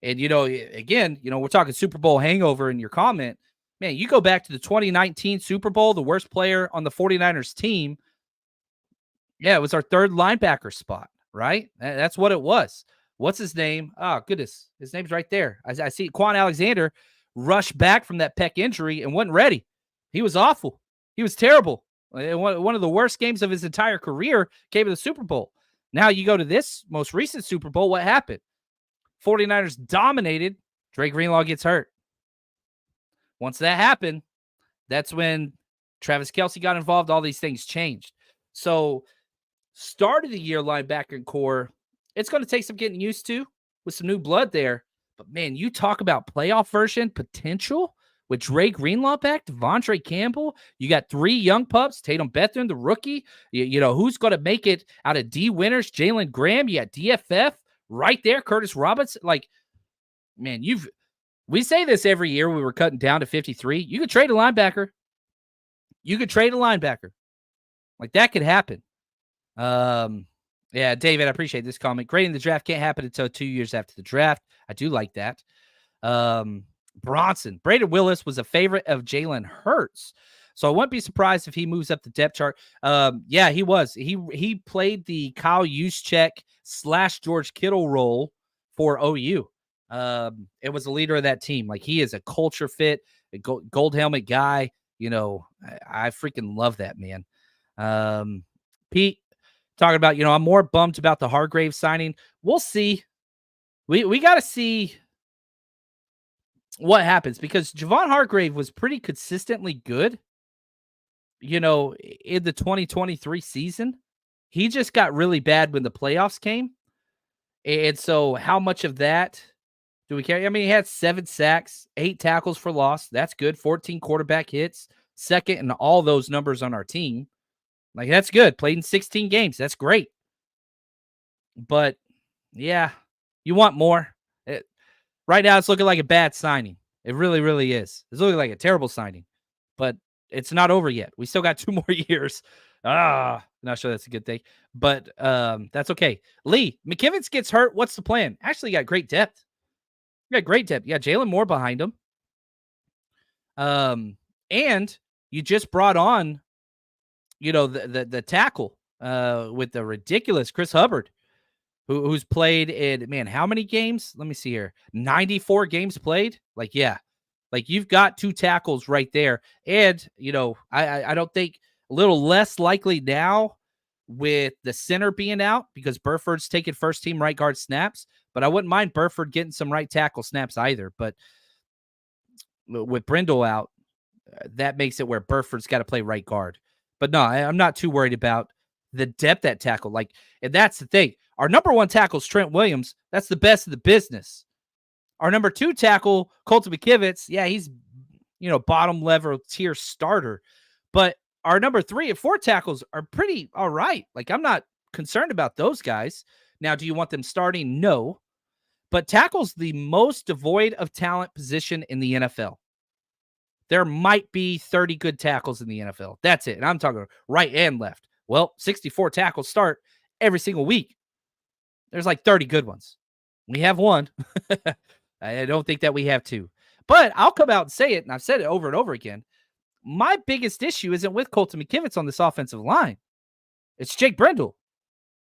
And, again, we're talking Super Bowl hangover in your comment. Man, you go back to the 2019 Super Bowl, the worst player on the 49ers team. Yeah, it was our 3rd linebacker spot, right? That's what it was. What's his name? Oh, goodness. His name's right there. I see Quan Alexander rushed back from that pec injury and wasn't ready. He was awful. He was terrible. One of the worst games of his entire career came in the Super Bowl. Now you go to this most recent Super Bowl. What happened? 49ers dominated. Dre Greenlaw gets hurt. Once that happened, that's when Travis Kelce got involved. All these things changed. So start of the year linebacker core, it's going to take some getting used to with some new blood there. But, man, you talk about playoff version potential with Dre Greenlaw back, Devondre Campbell. You got 3 young pups, Tatum Bethune, the rookie. Who's going to make it out of D winners? Jalen Graham. You got DFF right there, Curtis Robinson. Like, man, we say this every year. We were cutting down to 53. You could trade a linebacker. Like, that could happen. Yeah, David, I appreciate this comment. Grading the draft can't happen until 2 years after the draft. I do like that. Bronson. Braden Willis was a favorite of Jalen Hurts. So I wouldn't be surprised if he moves up the depth chart. Yeah, he was. He played the Kyle Juszczyk / George Kittle role for OU. It was a leader of that team. Like, he is a culture fit, a gold helmet guy. I freaking love that, man. Pete talking about, I'm more bummed about the Hargrave signing. We'll see. We got to see what happens, because Javon Hargrave was pretty consistently good, in the 2023 season. He just got really bad when the playoffs came. And so how much of that do we carry? I mean, he had 7 sacks, 8 tackles for loss. That's good. 14 quarterback hits, second in all those numbers on our team. Like, that's good. Played in 16 games. That's great. But, yeah, you want more. Right now, it's looking like a bad signing. It really, really is. It's looking like a terrible signing. But it's not over yet. We still got 2 more years. Not sure that's a good thing. But that's okay. Lee, McKivitz gets hurt. What's the plan? Actually, you got great depth. You got great depth. You got Jalen Moore behind him. And you just brought on, the tackle with the ridiculous Chris Hubbard, who's played in, man, how many games? Let me see here. 94 games played. Like, yeah. Like, you've got 2 tackles right there. And, I don't think, a little less likely now with the center being out, because Burford's taking first team right guard snaps, but I wouldn't mind Burford getting some right tackle snaps either. But with Brindle out, that makes it where Burford's got to play right guard. But no, I'm not too worried about the depth at tackle. Like, and that's the thing. Our number 1 tackle is Trent Williams. That's the best of the business. Our number 2 tackle, Colton McKivitz, yeah, he's, bottom level tier starter. But our number 3 and 4 tackles are pretty all right. Like, I'm not concerned about those guys. Now, do you want them starting? No. But tackle's the most devoid of talent position in the NFL. There might be 30 good tackles in the NFL. That's it. And I'm talking right and left. Well, 64 tackles start every single week. There's like 30 good ones. We have 1. I don't think that we have 2. But I'll come out and say it, and I've said it over and over again. My biggest issue isn't with Colton McKivitz on this offensive line. It's Jake Brendel.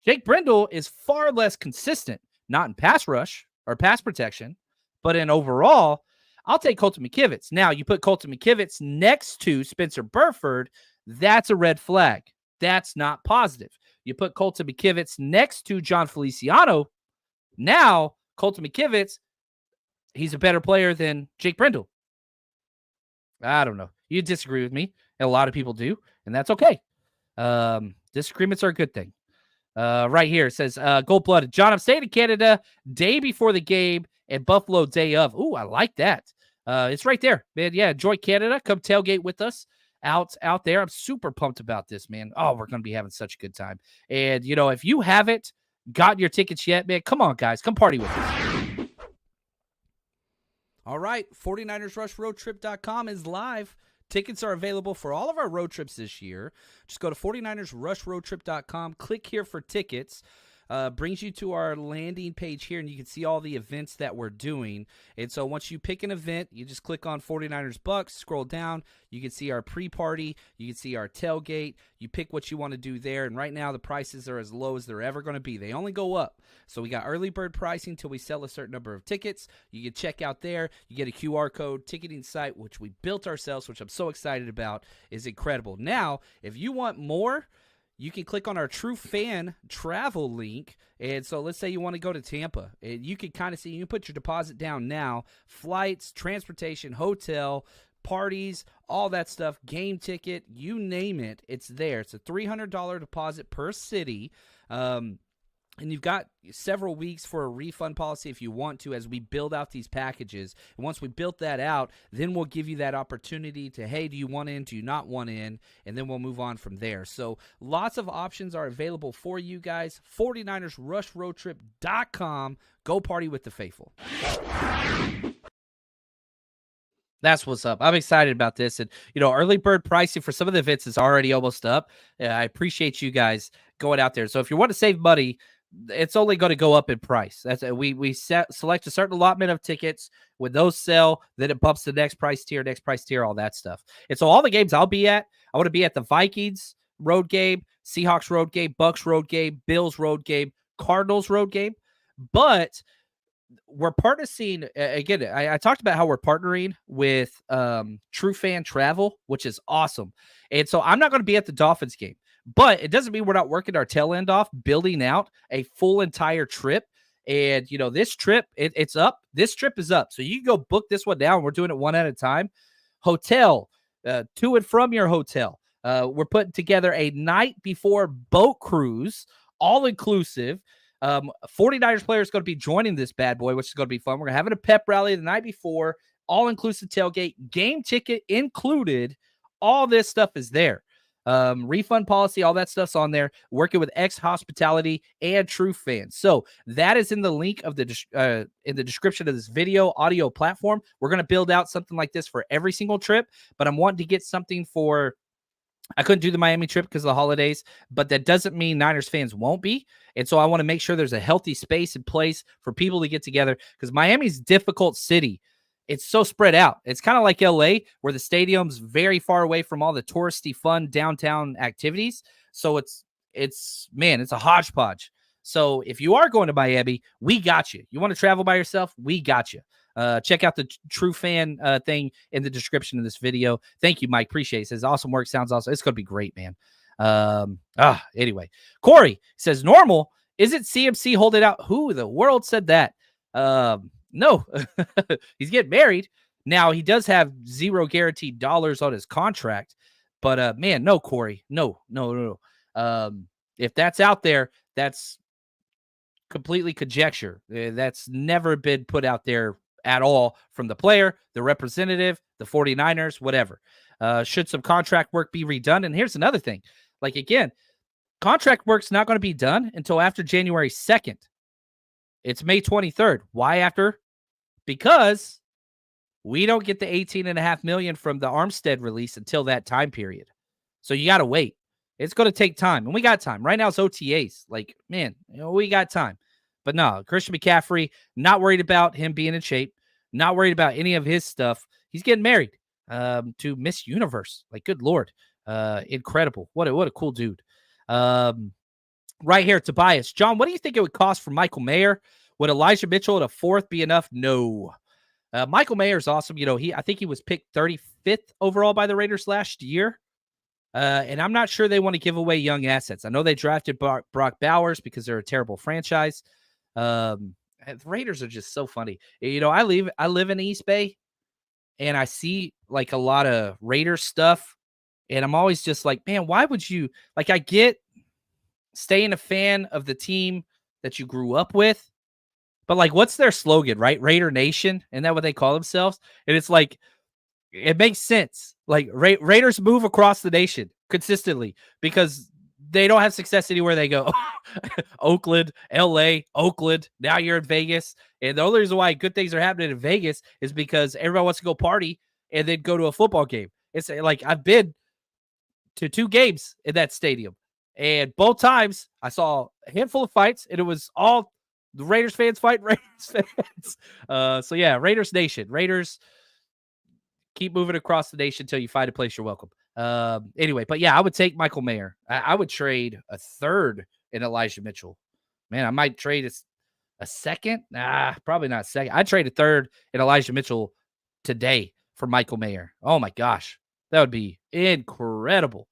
Jake Brendel is far less consistent, not in pass rush or pass protection, but in overall, I'll take Colton McKivitz. Now, you put Colton McKivitz next to Spencer Burford, that's a red flag. That's not positive. You put Colton McKivitz next to John Feliciano, now Colton McKivitz, he's a better player than Jake Brendel. I don't know. You disagree with me, and a lot of people do, and that's okay. Disagreements are a good thing. Right here, it says, Gold-Blooded. John, I'm staying in Canada day before the game and Buffalo day of. Ooh, I like that. It's right there, man. Yeah, enjoy Canada. Come tailgate with us out there. I'm super pumped about this, man. Oh, we're going to be having such a good time. And, if you haven't gotten your tickets yet, man, come on, guys. Come party with us. All right, 49ersRushRoadTrip.com is live. Tickets are available for all of our road trips this year. Just go to 49ersRushRoadTrip.com, click here for tickets. Brings you to our landing page here, and you can see all the events that we're doing. And so once you pick an event, you just click on 49ers Bucks, scroll down. You can see our pre-party. You can see our tailgate. You pick what you want to do there. And right now, the prices are as low as they're ever going to be. They only go up. So we got early bird pricing until we sell a certain number of tickets. You can check out there. You get a QR code ticketing site, which we built ourselves, which I'm so excited about. Is incredible. Now, if you want more, you can click on our True Fan travel link. And so let's say you want to go to Tampa. And you can kind of see, you can put your deposit down now. Flights, transportation, hotel, parties, all that stuff, game ticket, you name it, it's there. It's a $300 deposit per city. And you've got several weeks for a refund policy if you want to as we build out these packages. And once we built that out, then we'll give you that opportunity to, hey, do you want in? Do you not want in? And then we'll move on from there. So lots of options are available for you guys. 49ersRushRoadTrip.com. Go party with the faithful. That's what's up. I'm excited about this. And, early bird pricing for some of the events is already almost up. I appreciate you guys going out there. So if you want to save money, it's only going to go up in price. That's we select a certain allotment of tickets. When those sell, then it bumps the next price tier, all that stuff. And so all the games I'll be at, I want to be at the Vikings road game, Seahawks road game, Bucks road game, Bills road game, Cardinals road game. But we're partnering again. I talked about how we're partnering with True Fan Travel, which is awesome. And so I'm not going to be at the Dolphins game. But it doesn't mean we're not working our tail end off, building out a full entire trip. And, this trip, it's up. This trip is up. So you can go book this one down. We're doing it one at a time. Hotel, to and from your hotel. We're putting together a night before boat cruise, all inclusive. 49ers players going to be joining this bad boy, which is going to be fun. We're having a pep rally the night before, all inclusive tailgate, game ticket included. All this stuff is there. Refund policy, all that stuff's on there. Working with X Hospitality and True Fans. So that is in the link of in the description of this video audio platform. We're going to build out something like this for every single trip, but I'm wanting to get something for. I couldn't do the Miami trip because of the holidays, but that doesn't mean Niners fans won't be. And so I want to make sure there's a healthy space and place for people to get together because Miami's a difficult city. It's so spread out. It's kind of like LA where the stadium's very far away from all the touristy fun downtown activities. So it's a hodgepodge. So if you are going to Miami, we got you. You want to travel by yourself? We got you. Check out the True Fan thing in the description of this video. Thank you, Mike. Appreciate it. Says awesome work. Sounds awesome. It's going to be great, man. Anyway, Corey says normal. Is it CMC holding out? Who in the world said that? No, he's getting married. Now, he does have zero guaranteed dollars on his contract, but man, no, Corey. No. If that's out there, that's completely conjecture. That's never been put out there at all from the player, the representative, the 49ers, whatever. Should some contract work be redone? And here's another thing. Like, again, contract work's not going to be done until after January 2nd. It's May 23rd. Why after? Because we don't get the $18.5 million from the Armstead release until that time period. So you got to wait. It's going to take time, and we got time. Right now it's OTAs. Like, man, we got time. But no, Christian McCaffrey, not worried about him being in shape, not worried about any of his stuff. He's getting married to Miss Universe. Like, good Lord. Incredible. What a cool dude. Right here, Tobias. John, what do you think it would cost for Michael Mayer? Would Elijah Mitchell at a 4th be enough? No. Michael Mayer is awesome. I think he was picked 35th overall by the Raiders last year. And I'm not sure they want to give away young assets. I know they drafted Brock Bowers because they're a terrible franchise. The Raiders are just so funny. I live in East Bay, and I see like a lot of Raiders stuff, and I'm always just like, man, why would you? Like, I get staying a fan of the team that you grew up with, but like, what's their slogan, right? Raider Nation, isn't that what they call themselves? And it's like, it makes sense. Like, Raiders move across the nation consistently because they don't have success anywhere they go. Oakland, LA, Oakland. Now you're in Vegas. And the only reason why good things are happening in Vegas is because everybody wants to go party and then go to a football game. It's like, I've been to 2 games in that stadium, and both times I saw a handful of fights, and it was all the Raiders fans fighting Raiders fans. So yeah, Raiders Nation. Raiders, keep moving across the nation until you find a place you're welcome. Anyway, but yeah, I would take Michael Mayer. I would trade a 3rd in Elijah Mitchell. Man, I might trade a 2nd. Nah, probably not a 2nd. I'd trade a 3rd in Elijah Mitchell today for Michael Mayer. Oh my gosh, that would be incredible.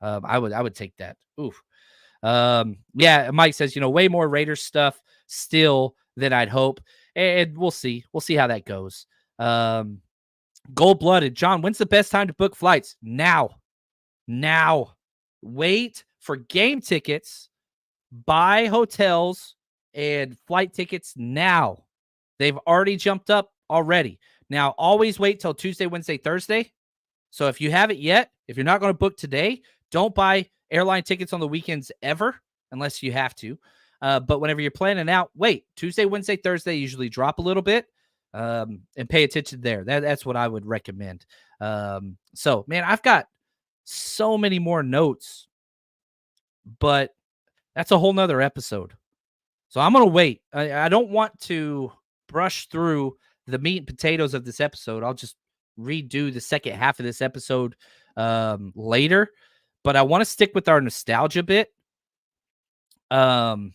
I would take that. Oof. Yeah, Mike says, way more Raiders stuff still than I'd hope. And we'll see. We'll see how that goes. Gold-blooded. John, when's the best time to book flights? Now. Wait for game tickets, buy hotels and flight tickets now. They've already jumped up already. Now, always wait till Tuesday, Wednesday, Thursday. So if you haven't yet, if you're not going to book today, don't buy airline tickets on the weekends ever, unless you have to. But whenever you're planning out, wait. Tuesday, Wednesday, Thursday usually drop a little bit. And pay attention there. That's what I would recommend. So, man, I've got so many more notes, but that's a whole nother episode. So I'm going to wait. I don't want to brush through the meat and potatoes of this episode. I'll just redo the second half of this episode later, but I want to stick with our nostalgia bit. And,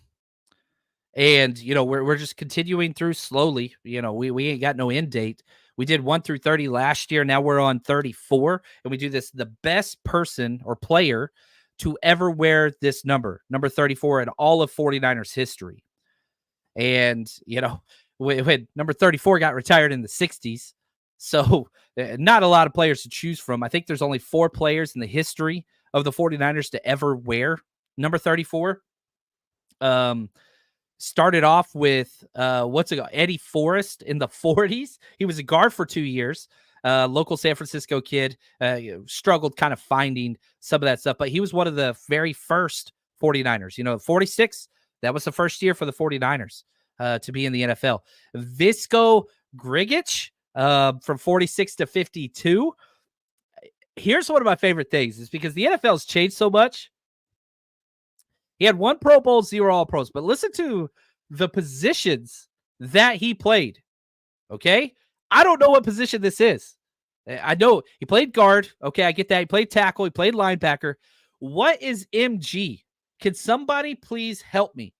we're just continuing through slowly. We ain't got no end date. We did 1 through 30 last year. Now we're on 34. And we do this, the best person or player to ever wear this number 34 in all of 49ers history. And, when number 34 got retired in the 60s. So not a lot of players to choose from. I think there's only 4 players in the history of the 49ers to ever wear number 34. Started off with Eddie Forrest in the 40s. He was a guard for 2 years. Local San Francisco kid, struggled kind of finding some of that stuff, but he was one of the very first 49ers. 46, that was the first year for the 49ers to be in the NFL. Visco Grigic from 46 to 52. Here's one of my favorite things is because the NFL has changed so much. He had 1 Pro Bowl, 0 All-Pros, but listen to the positions that he played, okay? I don't know what position this is. I know he played guard. Okay, I get that. He played tackle. He played linebacker. What is MG? Can somebody please help me?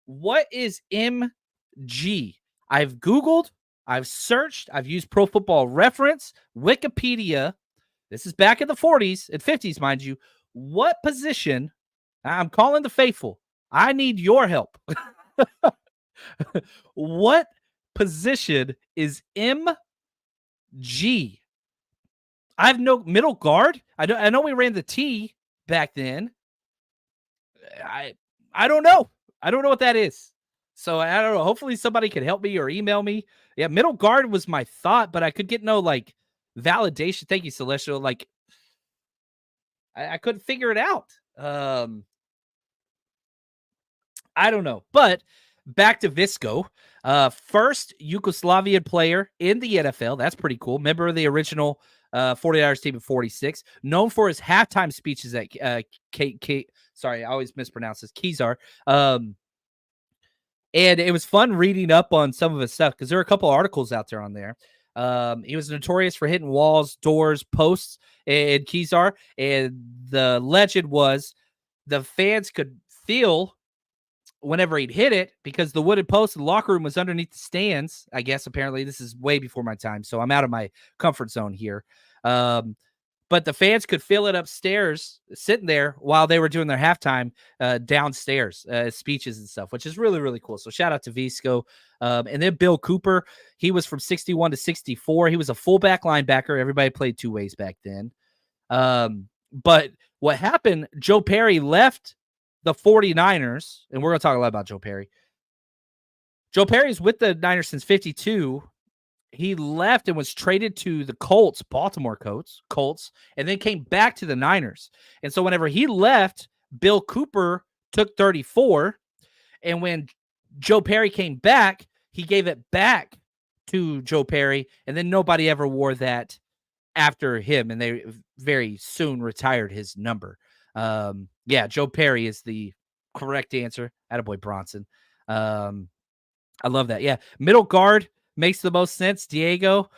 What is MG? I've Googled. I've searched. I've used Pro Football Reference, Wikipedia. This is back in the 40s and 50s, mind you. What position? I'm calling the faithful. I need your help. What position is MG? G. I have no middle guard. I know we ran the T back then. I don't know. I don't know what that is. So I don't know. Hopefully somebody can help me or email me. Yeah, middle guard was my thought, but I could get no like validation. Thank you, Celestial. Like I couldn't figure it out. I don't know. But back to Visco. First Yugoslavian player in the NFL. That's pretty cool. Member of the original 49ers team in 46. Known for his halftime speeches at sorry, I always mispronounce this. Kezar. And it was fun reading up on some of his stuff because there are a couple articles out there on there. He was notorious for hitting walls, doors, posts in Kezar. And the legend was the fans could feel whenever he'd hit it because the wooden post in the locker room was underneath the stands. I guess apparently this is way before my time, so I'm out of my comfort zone here. But the fans could feel it upstairs sitting there while they were doing their halftime downstairs speeches and stuff, which is really, really cool. So shout out to Visco. And then Bill Cooper, he was from 61 to 64. He was a fullback linebacker. Everybody played two ways back then. But what happened, Joe Perry left the 49ers, and we're going to talk a lot about Joe Perry. Joe Perry's with the Niners since 52. He left and was traded to the Colts, Baltimore Colts, and then came back to the Niners. And so whenever he left, Bill Cooper took 34. And when Joe Perry came back, he gave it back to Joe Perry. And then nobody ever wore that after him. And they very soon retired his number. Yeah, Joe Perry is the correct answer. Attaboy Bronson. I love that. Yeah. Middle guard makes the most sense. Diego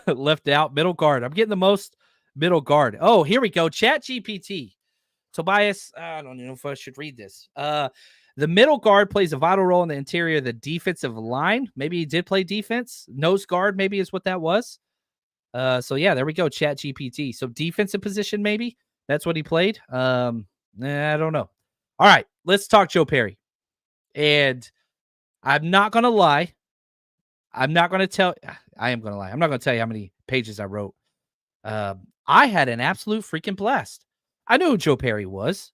left out. Middle guard. I'm getting the most middle guard. Oh, here we go. Chat GPT. Tobias, I don't know if I should read this. The middle guard plays a vital role in the interior of the defensive line. Maybe he did play defense. Nose guard maybe is what that was. So, yeah, there we go. Chat GPT. So defensive position maybe. That's what he played. I don't know. All right, let's talk Joe Perry. And I'm not going to lie. I am going to tell. I'm not going to tell you how many pages I wrote. I had an absolute freaking blast. I knew who Joe Perry was.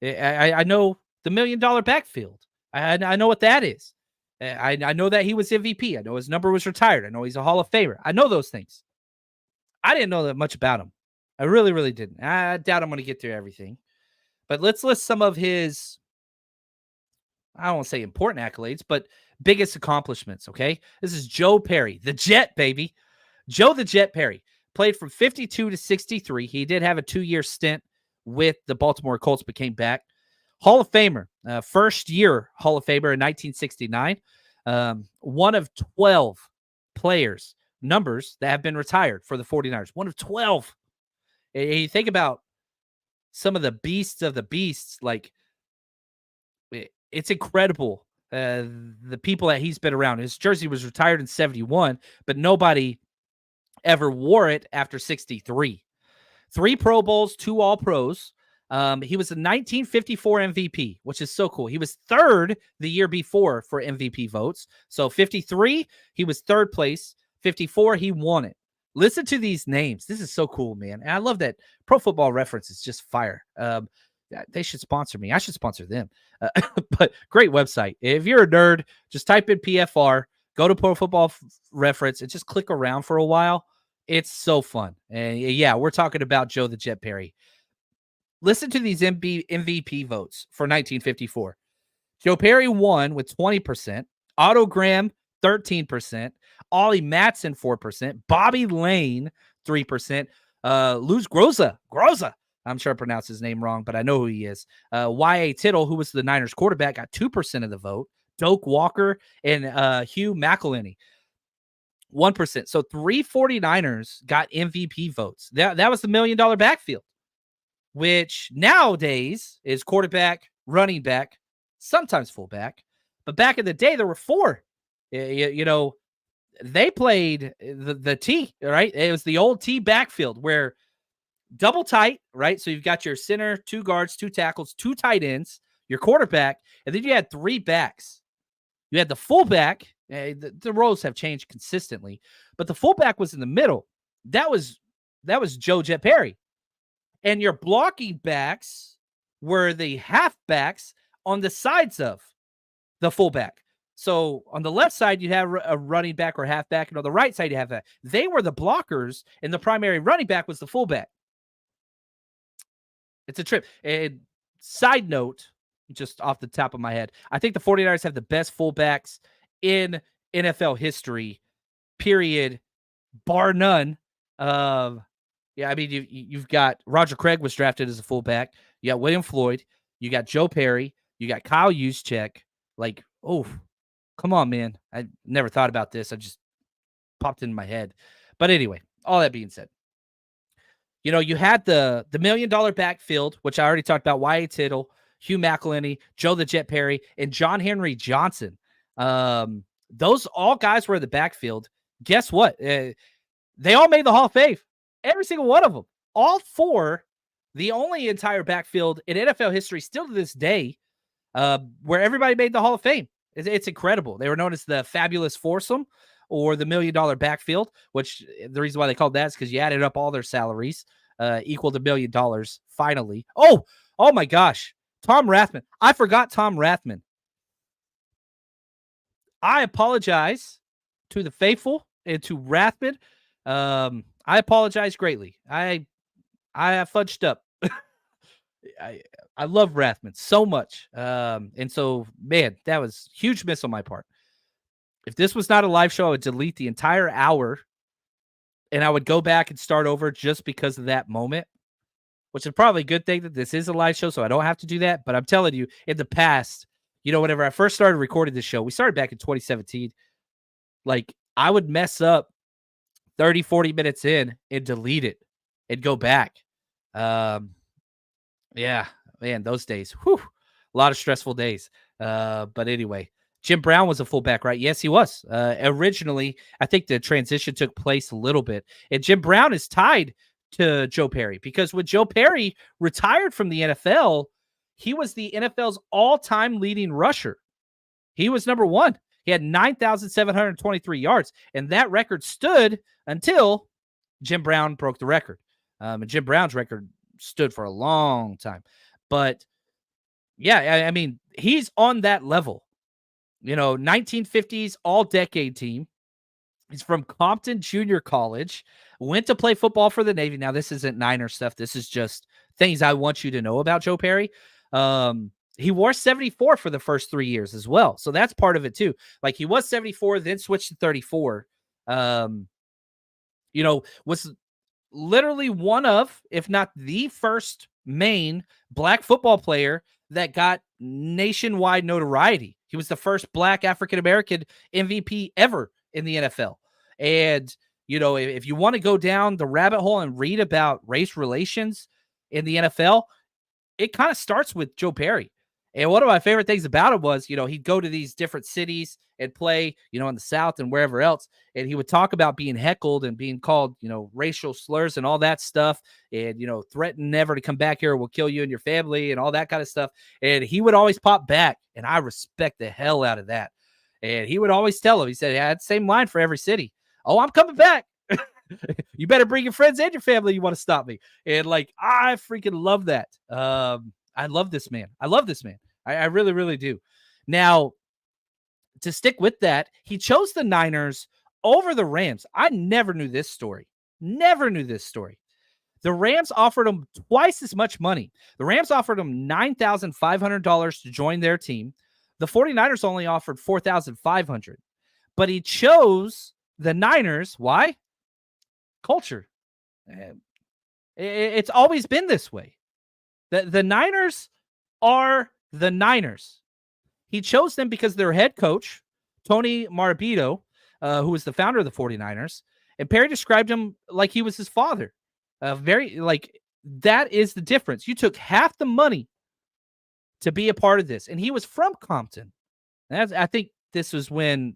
I know the $1 million backfield. I know what that is. I know that he was MVP. I know his number was retired. I know he's a Hall of Famer. I know those things. I didn't know that much about him. I really, really didn't. I doubt I'm going to get through everything. But let's list some of his, I don't want to say important accolades, but biggest accomplishments, okay? This is Joe Perry, the Jet, baby. Joe the Jet Perry played from 52 to 63. He did have a 2-year stint with the Baltimore Colts, but came back. Hall of Famer, first year Hall of Famer in 1969. One of 12 players, numbers that have been retired for the 49ers. One of 12. And you think about some of the beasts of the beasts, like it's incredible. The people that he's been around. His jersey was retired in 71, but nobody ever wore it after 63. 3 Pro Bowls, 2 All-Pros. He was a 1954 MVP, which is so cool. He was third the year before for MVP votes. So 53, he was third place. 54, he won it. Listen to these names. This is so cool, man. And I love that Pro Football Reference is just fire. They should sponsor me. I should sponsor them. But great website. If you're a nerd, just type in PFR, go to Pro Football Reference, and just click around for a while. It's so fun. And yeah, we're talking about Joe the Jet Perry. Listen to these MVP votes for 1954. Joe Perry won with 20%. Otto Graham, 13%. Ollie Matson, 4%. Bobby Lane, 3%. Luz Groza. I'm sure I pronounced his name wrong, but I know who he is. Y.A. Tittle, who was the Niners quarterback, got 2% of the vote. Doak Walker and Hugh McElhenney, 1%. So 3 49ers got MVP votes. That was the $1 million backfield, which nowadays is quarterback, running back, sometimes fullback. But back in the day, there were 4. You know, they played the T, right? It was the old T backfield where double tight, right? So you've got your center, 2 guards, 2 tackles, 2 tight ends, your quarterback, and then you had 3 backs. You had the fullback, The roles have changed consistently, but the fullback was in the middle. That was Joe Jet Perry. And your blocking backs were the halfbacks on the sides of the fullback. So on the left side, you'd have a running back or halfback, and on the right side, you have that. They were the blockers, and the primary running back was the fullback. It's a trip. And side note, just off the top of my head, I think the 49ers have the best fullbacks in NFL history, period, bar none. Yeah, I mean, you've got Roger Craig was drafted as a fullback. You got William Floyd. You got Joe Perry. You got Kyle Juszczyk. Like, oh, come on, man. I never thought about this. I just popped in my head. But anyway, all that being said, you had the $1 million backfield, which I already talked about, Wyatt Tittle, Hugh McElhenney, Joe the Jet Perry, and John Henry Johnson. Those all guys were in the backfield. Guess what? They all made the Hall of Fame. Every single one of them. All four, the only entire backfield in NFL history still to this day where everybody made the Hall of Fame. It's incredible. They were known as the Fabulous Foursome or the $1 million backfield, which the reason why they called that is because you added up all their salaries, equaled $1 million finally. Oh my gosh. Tom Rathman. I forgot Tom Rathman. I apologize to the faithful and to Rathman. I apologize greatly. I have fudged up. I love Rathman so much. And so, man, that was a huge miss on my part. If this was not a live show, I would delete the entire hour and I would go back and start over just because of that moment, which is probably a good thing that this is a live show, so I don't have to do that. But I'm telling you, in the past, whenever I first started recording this show, we started back in 2017, like I would mess up 30, 40 minutes in and delete it and go back. Yeah, man, those days, a lot of stressful days. But anyway, Jim Brown was a fullback, right? Yes, he was. Originally, I think the transition took place a little bit. And Jim Brown is tied to Joe Perry because when Joe Perry retired from the NFL, he was the NFL's all-time leading rusher. He was number one. He had 9,723 yards, and that record stood until Jim Brown broke the record. And Jim Brown's record stood for a long time. But, yeah, I mean, he's on that level. 1950s all-decade team. He's from Compton Junior College, went to play football for the Navy. Now, this isn't Niner stuff. This is just things I want you to know about Joe Perry. He wore 74 for the first 3 years as well. So that's part of it too. Like he was 74, then switched to 34. Was literally one of, if not the first main black football player that got nationwide notoriety. He was the first black African-American MVP ever in the NFL. And, if you want to go down the rabbit hole and read about race relations in the NFL, it kind of starts with Joe Perry. And one of my favorite things about him was, he'd go to these different cities and play, in the South and wherever else. And he would talk about being heckled and being called, racial slurs and all that stuff. And, threaten never to come back here or we'll kill you and your family and all that kind of stuff. And he would always pop back. And I respect the hell out of that. And he would always tell him, he said, I had the same line for every city. Oh, I'm coming back. You better bring your friends and your family. You want to stop me. And I freaking love that. I love this man. I really, really do. Now, to stick with that, he chose the Niners over the Rams. I never knew this story. The Rams offered him twice as much money. The Rams offered him $9,500 to join their team. The 49ers only offered $4,500. But he chose the Niners. Why? Culture. It's always been this way. The Niners are the Niners. He chose them because their head coach, Tony Marabito, who was the founder of the 49ers, and Perry described him like he was his father. That is the difference. You took half the money to be a part of this, and he was from Compton. And I think this was when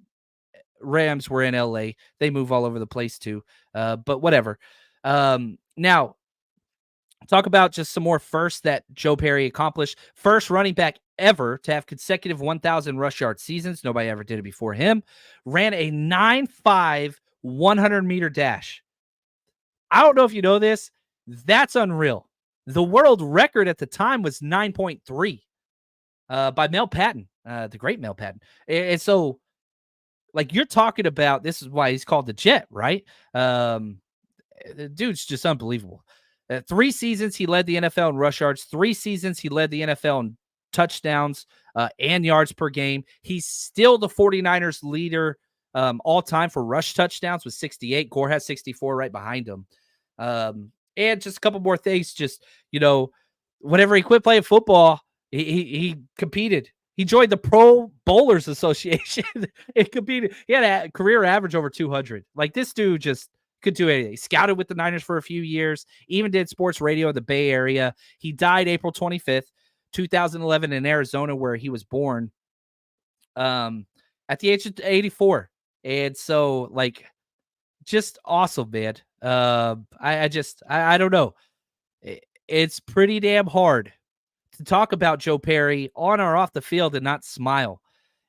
Rams were in LA. They move all over the place too, but whatever. Now, talk about just some more firsts that Joe Perry accomplished. First running back ever to have consecutive 1,000 rush yard seasons. Nobody ever did it before him. Ran a 9.5 100-meter dash. I don't know if you know this. That's unreal. The world record at the time was 9.3 by Mel Patton, the great Mel Patton. And so, like, you're talking about, this is why he's called the Jet, right? The dude's just unbelievable. 3 seasons he led the NFL in rush yards. 3 seasons he led the NFL in touchdowns and yards per game. He's still the 49ers leader all time for rush touchdowns with 68. Gore has 64 right behind him. And just a couple more things. Just, whenever he quit playing football, he competed. He joined the Pro Bowlers Association and competed. He had a career average over 200. Like, this dude just could do anything. He scouted with the Niners for a few years, even did sports radio in the Bay Area. He died April 25th, 2011 in Arizona, where he was born at the age of 84. And so, like, just awesome, man. I don't know. It's pretty damn hard to talk about Joe Perry on or off the field and not smile.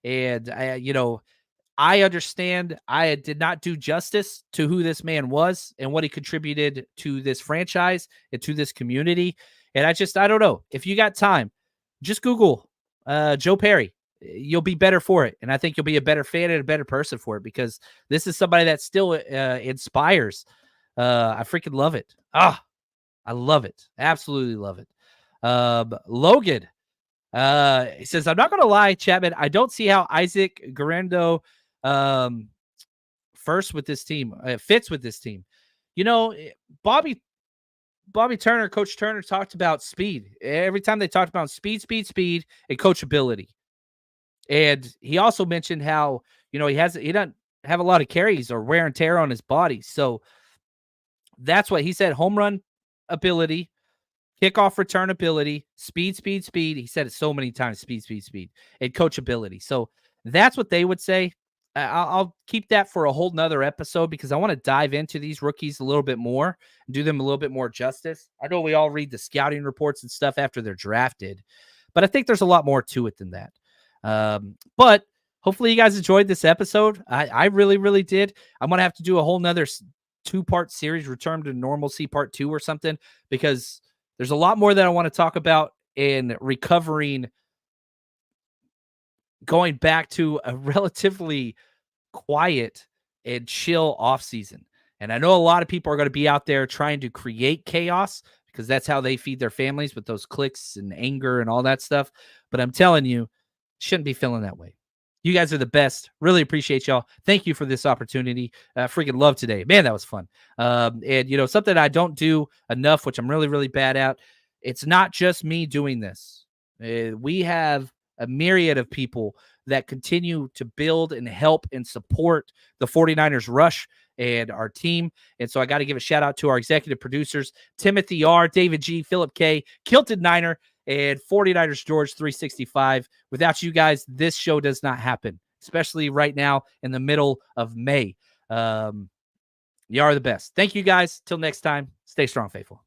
And I understand I did not do justice to who this man was and what he contributed to this franchise and to this community. And I don't know. If you got time, just Google Joe Perry. You'll be better for it. And I think you'll be a better fan and a better person for it, because this is somebody that still inspires. I freaking love it. I love it. Absolutely love it. Logan, he says, I'm not going to lie, Chapman, I don't see how Isaac Guerrero fits with this team. Bobby Turner, Coach Turner, talked about speed. Every time they talked about speed, and coachability. And he also mentioned how, he doesn't have a lot of carries or wear and tear on his body. So that's what he said. Home run ability, kickoff return ability, speed. He said it so many times, speed, and coachability. So that's what they would say. I'll keep that for a whole nother episode, because I want to dive into these rookies a little bit more and do them a little bit more justice. I know we all read the scouting reports and stuff after they're drafted, but I think there's a lot more to it than that. But hopefully you guys enjoyed this episode. I really, really did. I'm going to have to do a whole nother 2-part series, Return to Normalcy Part 2 or something, because there's a lot more that I want to talk about in recovering, going back to a relatively quiet and chill offseason. And I know a lot of people are going to be out there trying to create chaos, because that's how they feed their families, with those clicks and anger and all that stuff. But I'm telling you, shouldn't be feeling that way. You guys are the best. Really appreciate y'all. Thank you for this opportunity. Freaking love today. Man, that was fun. And, something I don't do enough, which I'm really, really bad at. It's not just me doing this. We have a myriad of people that continue to build and help and support the 49ers rush and our team. And so I got to give a shout out to our executive producers, Timothy R., David G., Philip K., Kilted Niner, and 49ers George 365. Without you guys, this show does not happen, especially right now in the middle of May. You are the best. Thank you guys. Till next time, stay strong, faithful.